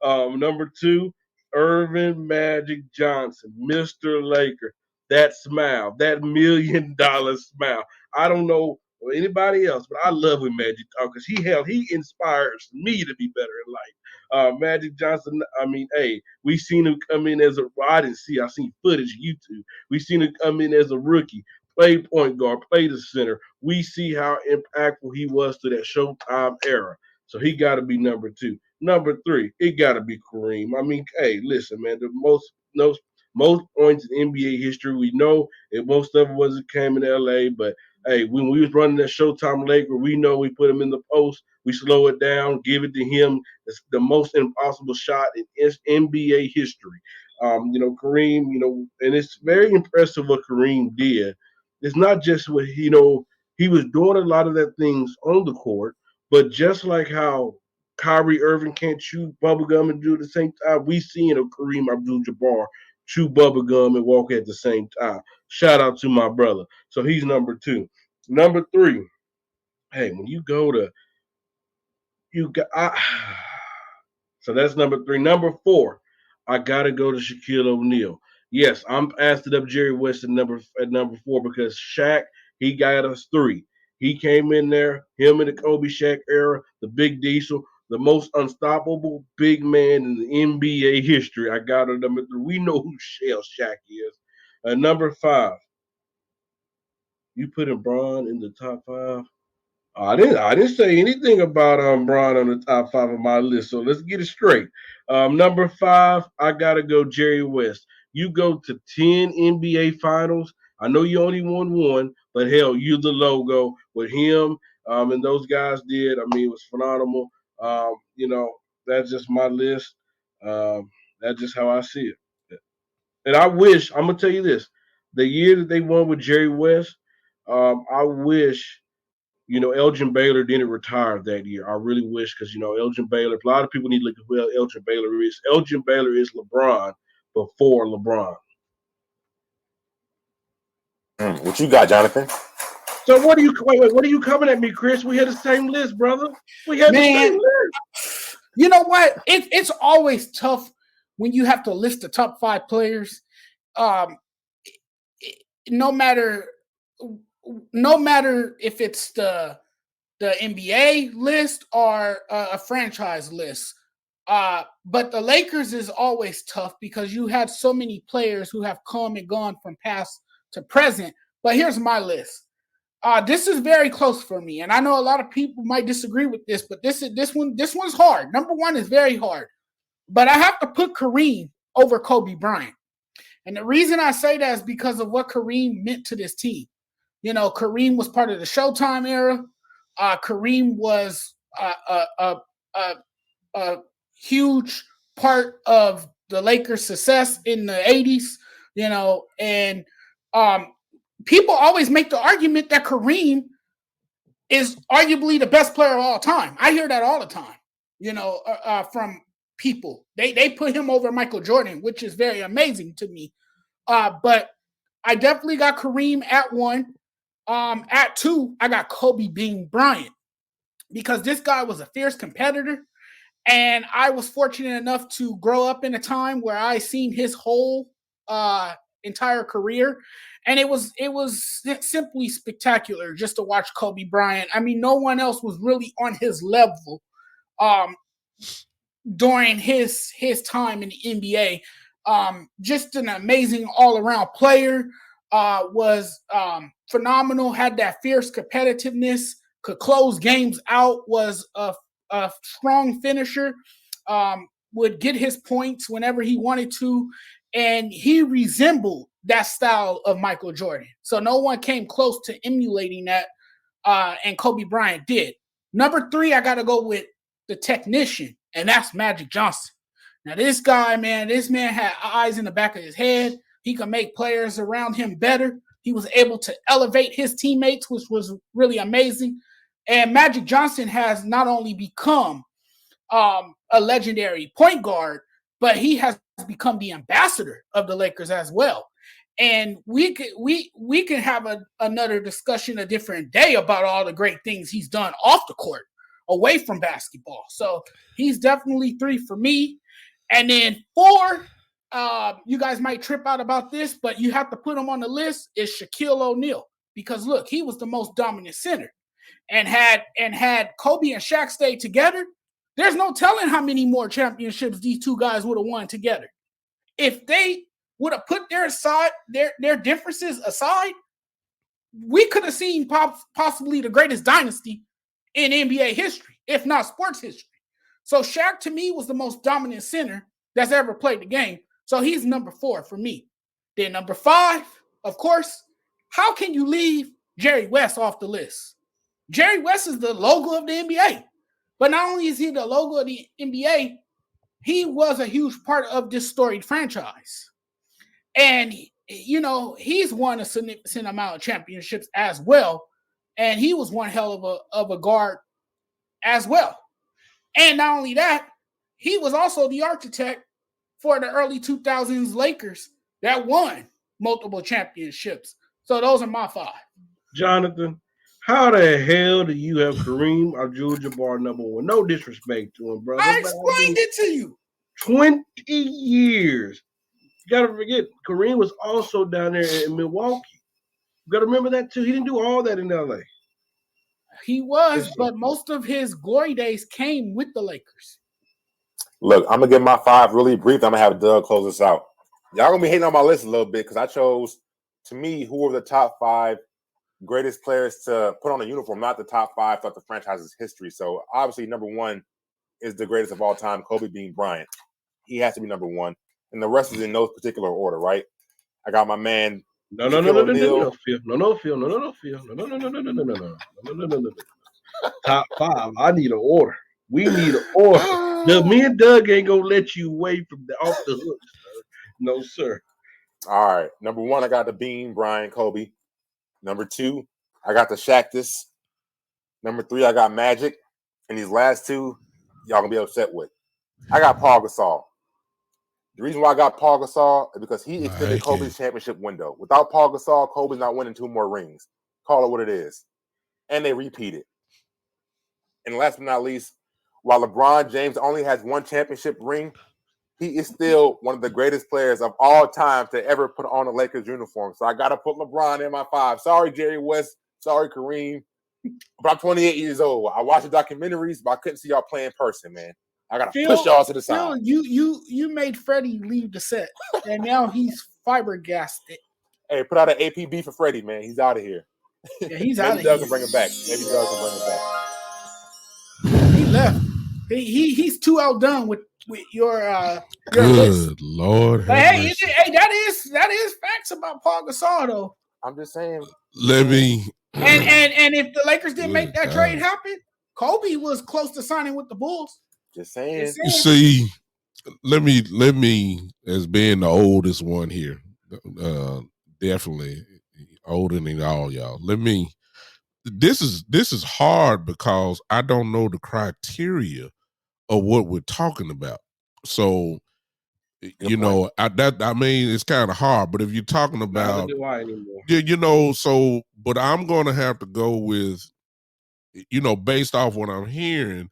Number two, Irvin Magic Johnson, Mr. Laker. That smile, that $1,000,000 smile. I don't know anybody else, but I love when Magic talk because he inspires me to be better in life. Magic Johnson, I mean, hey, we seen him come in as I seen footage YouTube. We seen him come in as a rookie, play point guard, play the center. We see how impactful he was to that Showtime era. So he got to be number two. Number three, it got to be Kareem. I mean, hey, listen, man, the most points in NBA history. We know it most of it wasn't came in LA, but hey, when we was running that Showtime Laker, we know we put him in the post, we slow it down, give it to him. It's the most impossible shot in NBA history. Kareem, and it's very impressive what Kareem did. It's not just what he was doing a lot of that things on the court, but just like how Kyrie Irving can't chew bubblegum and do it at the same time, we seen a Kareem Abdul-Jabbar chew bubblegum and walk at the same time. Shout out to my brother. So he's number two. Number three, hey, when you go to so that's number three. Number four, I gotta go to Shaquille O'Neal. Yes, I'm passing up Jerry West at number four because Shaq, he got us three. He came in there, him in the Kobe Shaq era, the Big Diesel, the most unstoppable big man in the NBA history. I got it number three. We know who Shell Shaq is. Number five, you put Bron in the top five. I didn't say anything about Bron on the top five of my list. So let's get it straight. Number five, I gotta go Jerry West. You go to 10 NBA finals. I know you only won one, but hell, you the logo with him and those guys did. I mean, it was phenomenal. That's just my list. That's just how I see it. And I'm gonna tell you this: the year that they won with Jerry West, I wish Elgin Baylor didn't retire that year. I really wish because, Elgin Baylor, a lot of people need to look at who Elgin Baylor is. Elgin Baylor is LeBron before LeBron. What you got, Jonathan? So what are you coming at me, Chris? We had the same list, brother. We had the same list. You know what? It's always tough when you have to list the top five players. No matter if it's the NBA list or a franchise list. But the Lakers is always tough because you have so many players who have come and gone from past to present. But here's my list. This is very close for me, and I know a lot of people might disagree with this, but this one's hard. Number one is very hard, but I have to put Kareem over Kobe Bryant, and the reason I say that is because of what Kareem meant to this team. Kareem was part of the Showtime era. Kareem was a huge part of the Lakers' success in the 80s, and people always make the argument that Kareem is arguably the best player of all time. I hear that all the time, from people. They put him over Michael Jordan, which is very amazing to me. But I definitely got Kareem at one. At two, I got Kobe Bean Bryant because this guy was a fierce competitor. And I was fortunate enough to grow up in a time where I seen his whole entire career. And it was simply spectacular just to watch Kobe Bryant. I mean, no one else was really on his level during his time in the NBA. Just an amazing all-around player. Was phenomenal, had that fierce competitiveness, could close games out, was a strong finisher, would get his points whenever he wanted to, and he resembled that style of Michael Jordan. So no one came close to emulating that, and Kobe Bryant did. Number three, I got to go with the technician, and that's Magic Johnson. Now, this man had eyes in the back of his head. He could make players around him better. He was able to elevate his teammates, which was really amazing. And Magic Johnson has not only become a legendary point guard, but he has become the ambassador of the Lakers as well. And we can have another discussion a different day about all the great things he's done off the court, away from basketball. So he's definitely 3 for me. And then 4, you guys might trip out about this, but you have to put him on the list, is Shaquille O'Neal. Because look, he was the most dominant center. And had Kobe and Shaq stayed together, there's no telling how many more championships these two guys would have won together. If they would have put their differences aside, we could have seen possibly the greatest dynasty in NBA history, if not sports history. So Shaq, to me, was the most dominant center that's ever played the game. So he's number 4 for me. Then number 5, of course, how can you leave Jerry West off the list? Jerry West is the logo of the NBA. But not only is he the logo of the NBA, he was a huge part of this storied franchise. And, he's won a significant amount of championships as well. And he was one hell of a guard as well. And not only that, he was also the architect for the early 2000s Lakers that won multiple championships. So those are my 5. Jonathan, how the hell do you have Kareem Abdul-Jabbar number 1? No disrespect to him, brother. I explained it to you. 20 years. You got to forget, Kareem was also down there in Milwaukee. You got to remember that too. He didn't do all that in L.A. He was, but most of his glory days came with the Lakers. Look, I'm going to get my 5 really brief. I'm going to have Doug close this out. Y'all going to be hating on my list a little bit because I chose, to me, who were the top 5 greatest players to put on a uniform, not the top 5 throughout the franchise's history. So, obviously, number 1 is the greatest of all time, Kobe Bean Bryant. He has to be number 1. And the rest is in no particular order, right? I got my man. No, Phil. Top 5. I need an order. We need an order. Me and Doug ain't gonna let you away from off the hook, sir. No, sir. All right. Number 1, I got the Bean Bryant Kobe. Number 2, I got the Shaqtus. Number 3, I got Magic. And these last 2, y'all gonna be upset with. I got Paul Gasol. The reason why I got Paul Gasol is because he extended Kobe's championship window. Without Paul Gasol, Kobe's not winning 2 more rings. Call it what it is. And they repeated. And last but not least, while LeBron James only has 1 championship ring, he is still one of the greatest players of all time to ever put on a Lakers uniform. So I got to put LeBron in my 5. Sorry, Jerry West. Sorry, Kareem. But I'm 28 years old. I watch the documentaries, but I couldn't see y'all play in person, man. I got to push y'all to the side. You made Freddie leave the set, and now he's fibergassed it. Hey, put out an APB for Freddie, man. He's out of here. Yeah, he's out of here. Maybe Doug can bring him back. He left. He's too outdone with your Good list. Lord. But hey, that is facts about Paul Gasol though. I'm just saying. Let me. And if the Lakers didn't make that trade happen, Kobe was close to signing with the Bulls. Just saying. You see, let me, as being the oldest one here, definitely older than all y'all. This is hard because I don't know the criteria of what we're talking about. So, it's kind of hard. But if you're talking about, but I'm going to have to go with, based off what I'm hearing.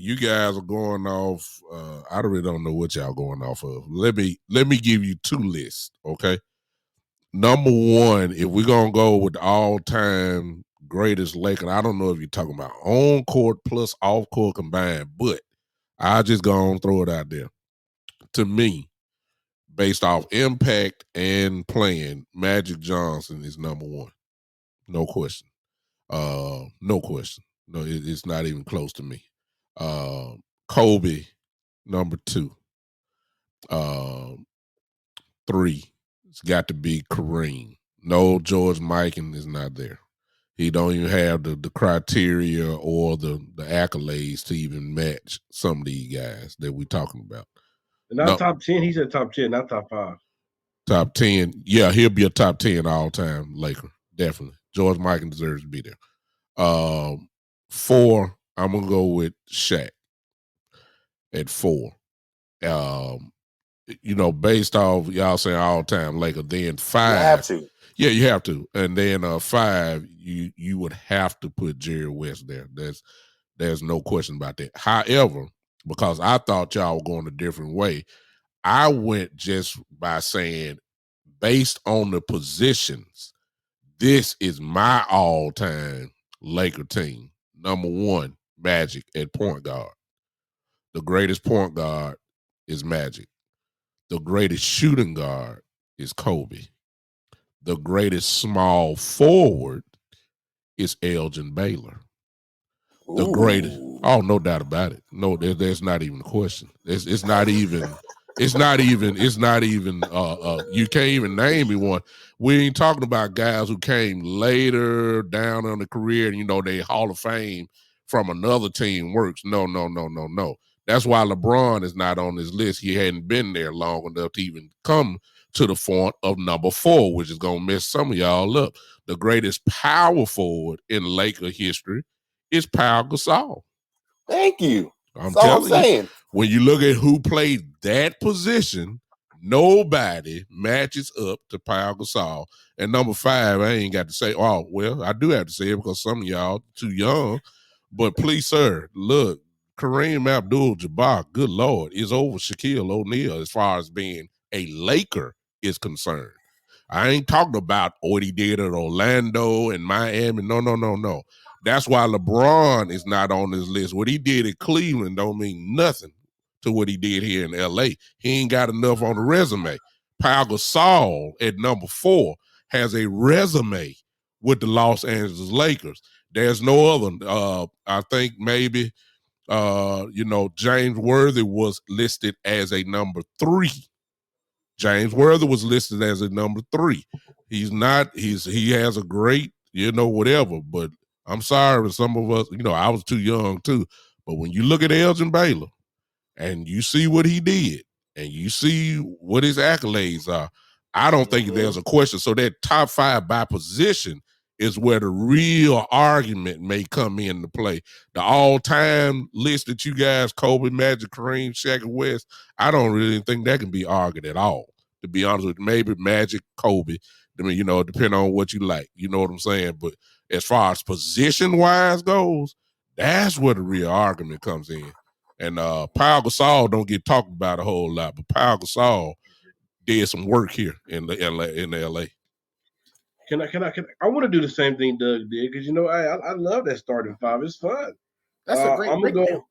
You guys are going off. I really don't know what y'all going off of. Let me give you 2 lists, okay? Number 1, if we're gonna go with the all-time greatest Laker, I don't know if you're talking about on court plus off court combined, but I just gonna throw it out there. To me, based off impact and playing, Magic Johnson is number 1. No question. No question. No, it's not even close to me. Kobe, number 2. 3, it's got to be Kareem. No, George Mikan is not there. He don't even have the criteria or the accolades to even match some of these guys that we talking about. Not top 10. He said top 10, not top 5. Top 10. Yeah, he'll be a top 10 all-time Laker. Definitely. George Mikan deserves to be there. 4, I'm going to go with Shaq at 4. Based off y'all saying all-time Laker, then 5. You have to. Yeah, you have to. And then 5, you would have to put Jerry West there. There's no question about that. However, because I thought y'all were going a different way, I went just by saying, based on the positions, this is my all-time Laker team. Number 1, Magic at point guard. The greatest point guard is Magic. The greatest shooting guard is Kobe. The greatest small forward is Elgin Baylor. The greatest. Oh, no doubt about it. No, there's not even a question. It's not even. You can't even name me one. We ain't talking about guys who came later down on the career and they Hall of Fame from another team works. No. That's why LeBron is not on this list. He hadn't been there long enough to even come to the point of number 4, which is gonna mess some of y'all up. The greatest power forward in Laker history is Pau Gasol. Thank you. I'm That's all I'm telling saying. you, when you look at who played that position, nobody matches up to Pau Gasol. And number 5, I ain't got to say, oh, well, I do have to say it because some of y'all too young. But please, sir, look, Kareem Abdul-Jabbar, good Lord, is over Shaquille O'Neal as far as being a Laker is concerned. I ain't talking about what he did at Orlando and Miami. No. That's why LeBron is not on this list. What he did at Cleveland don't mean nothing to what he did here in L.A. He ain't got enough on the resume. Pau Gasol at number 4 has a resume with the Los Angeles Lakers. There's no other. I think maybe, James Worthy was listed as a number 3. James Worthy was listed as a number 3. He has a great, whatever, but I'm sorry, some of us, I was too young too. But when you look at Elgin Baylor and you see what he did and you see what his accolades are, I don't think there's a question. So that top 5 by position is where the real argument may come into play. The all-time list that you guys, Kobe, Magic, Kareem, Shaq, and West, I don't really think that can be argued at all, to be honest with you. Maybe Magic, Kobe, depending on what you like. You know what I'm saying? But as far as position-wise goes, that's where the real argument comes in. And Pau Gasol don't get talked about a whole lot, but Pau Gasol did some work here in LA. Can I want to do the same thing Doug did because I love that starting 5. It's fun. That's a great breakdown.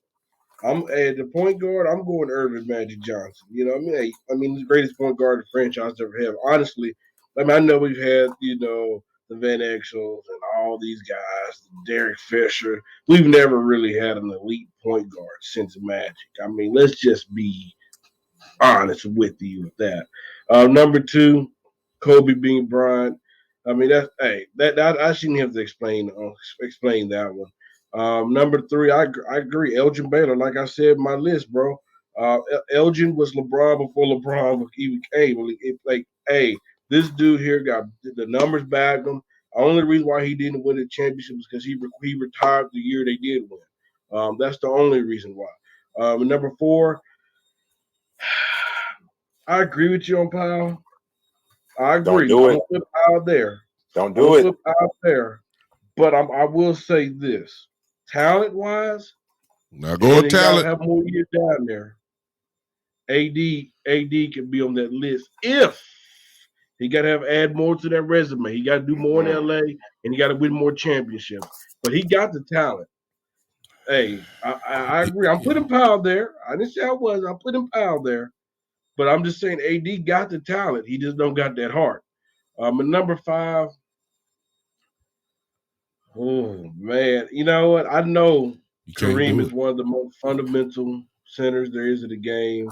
I'm at the point guard. I'm going Irvin Magic Johnson. The greatest point guard the franchise ever had. Honestly, I know we've had the Van Exels and all these guys, Derek Fisher. We've never really had an elite point guard since Magic. Let's just be honest with you with that. Number 2, Kobe Bean Bryant. That I shouldn't have to explain that one. Number 3, I agree. Elgin Baylor, like I said in my list, bro. Elgin was LeBron before LeBron even came. This dude here got the numbers back him. The only reason why he didn't win the championship was because he retired the year they did win. That's the only reason why. Number 4, I agree with you on Powell. I agree. Don't do it. I'm gonna put Powell there. Don't do it. Put Powell there. But I will say this: talent-wise, now go with talent. Have more years down there. AD can be on that list if he got to add more to that resume. He got to do more in LA, and he got to win more championships. But he got the talent. Hey, I agree. I'm putting Powell there. I didn't say I was. I'm putting Powell there. But I'm just saying AD got the talent. He just don't got that heart. And number 5, oh, man. You know what? I know Kareem is one of the most fundamental centers there is in the game.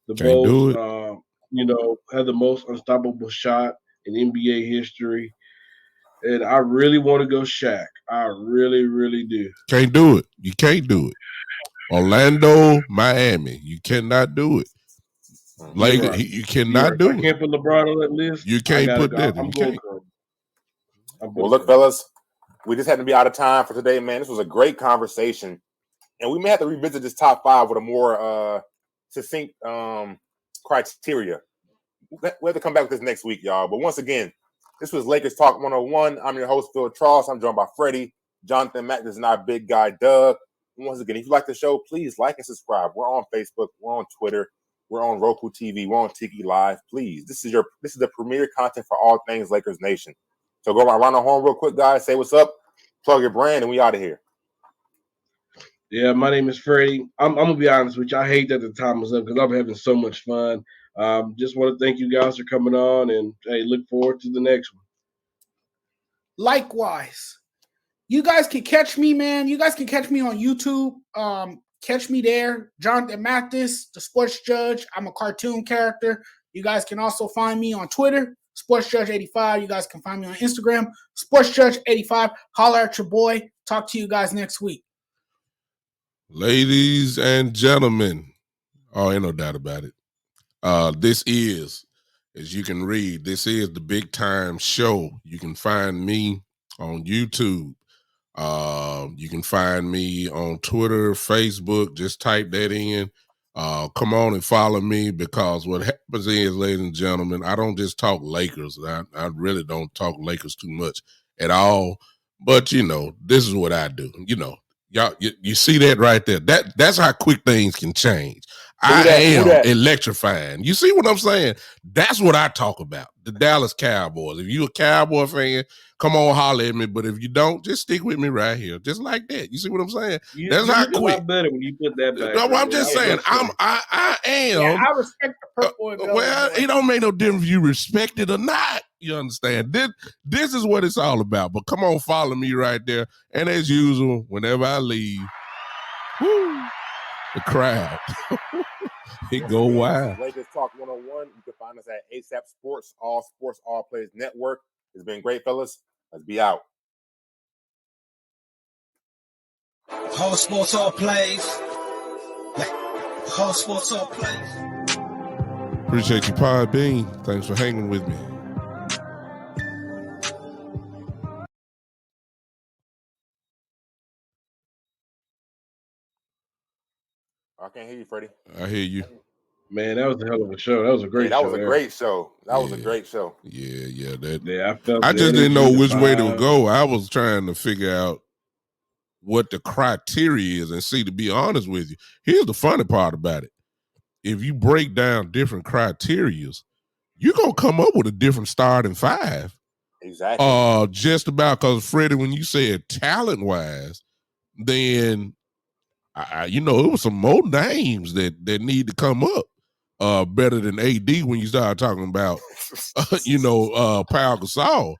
The most, had the most unstoppable shot in NBA history. And I really want to go Shaq. I really, really do. Can't do it. You can't do it. Orlando, Miami. You cannot do it. Like You're right. you cannot You're right. do I it. can't put LeBron on that list. You can't put that. I'm You going can't. Curry. Well, look, fellas, we just had to be out of time for today, man. This was a great conversation, and we may have to revisit this top 5 with a more succinct criteria. We have to come back with this next week, y'all. But once again, this was Lakers Talk 101. I'm your host, Phil Charles. I'm joined by Freddie, Jonathan Mack. This is our big guy, Doug. And once again, if you like the show, please like and subscribe. We're on Facebook. We're on Twitter. We're on Roku TV. We're on Tiki Live. Please, this is the premier content for all things Lakers Nation. So go around the horn real quick, guys. Say what's up. Plug your brand, and we out of here. Yeah, my name is Freddie. I'm gonna be honest with you. I hate that the time is up because I'm having so much fun. Just want to thank you guys for coming on, and hey, look forward to the next one. Likewise, you guys can catch me, man. You guys can catch me on YouTube. Catch me there, Jonathan Mathis, the Sports Judge. I'm a cartoon character. You guys can also find me on Twitter, SportsJudge85. You guys can find me on Instagram, SportsJudge85. Holler at your boy. Talk to you guys next week. Ladies and gentlemen, ain't no doubt about it. This is, as you can read, this is the Big Time Show. You can find me on YouTube. You can find me on Twitter, Facebook. Just type that in. Come on and follow me, because what happens is, ladies and gentlemen, I don't just talk Lakers. I really don't talk Lakers too much at all. But, this is what I do. Y'all, you see that right there? That's how quick things can change. I am electrifying. You see what I'm saying? That's what I talk about. The Dallas Cowboys. If you a Cowboy fan, come on, holler at me. But if you don't, just stick with me right here, just like that. You see what I'm saying? That's how quick. A lot better when you put that back. No, I'm just saying. I am. Yeah, I respect the purple and gold. Well, it don't make no difference if you respect it or not. You understand? This is what it's all about. But come on, follow me right there. And as usual, whenever I leave, the crowd. It go wild. Lakers Talk 101. You can find us at ASAP Sports, All Players Network. It's been great, fellas. Let's be out. All sports, all plays. All sports, all plays. Appreciate you, Podbean. Thanks for hanging with me. I can't hear you, Freddie. I hear you. Man, that was a hell of a show. That was a great show. That was a great show. That was a great show. Yeah. I just didn't know which way to go. I was trying to figure out what the criteria is, and see, to be honest with you, here's the funny part about it. If you break down different criterias, you're going to come up with a different starting 5. Exactly. Just about, because Freddie, when you said talent-wise, then, it was some more names that need to come up better than AD when you start talking about, Pau Gasol.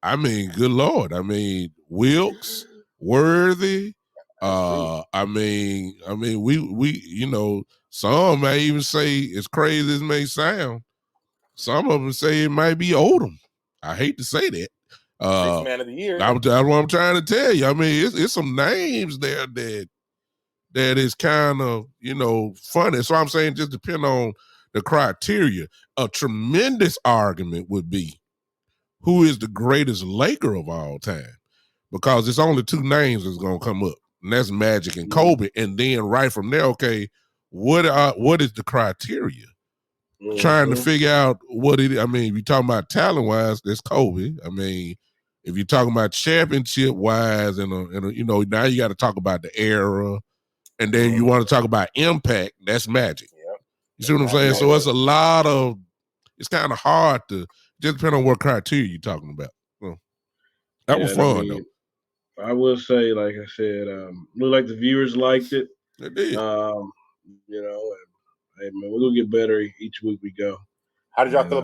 I mean, good Lord. I mean, Wilkes, Worthy. I mean, we some may even say, as crazy as it may sound, some of them say it might be Odom. I hate to say that. 6th man of the year. That's what I'm trying to tell you. I mean, it's some names there that is kind of, funny. So I'm saying, just depend on the criteria. A tremendous argument would be, who is the greatest Laker of all time? Because it's only 2 names that's going to come up, and that's Magic and Kobe. And then right from there, okay, what is the criteria? Trying to figure out what it is. I mean, if you're talking about talent-wise, that's Kobe. I mean, if you're talking about championship-wise, and now you got to talk about the era, and then you want to talk about impact, that's Magic. Yep. You see what I'm saying? So it's kind of hard to, just depend on what criteria you're talking about. That was fun, though. I will say, like I said, look like the viewers liked it. They did. And, hey, man, we're going to get better each week we go. How did y'all feel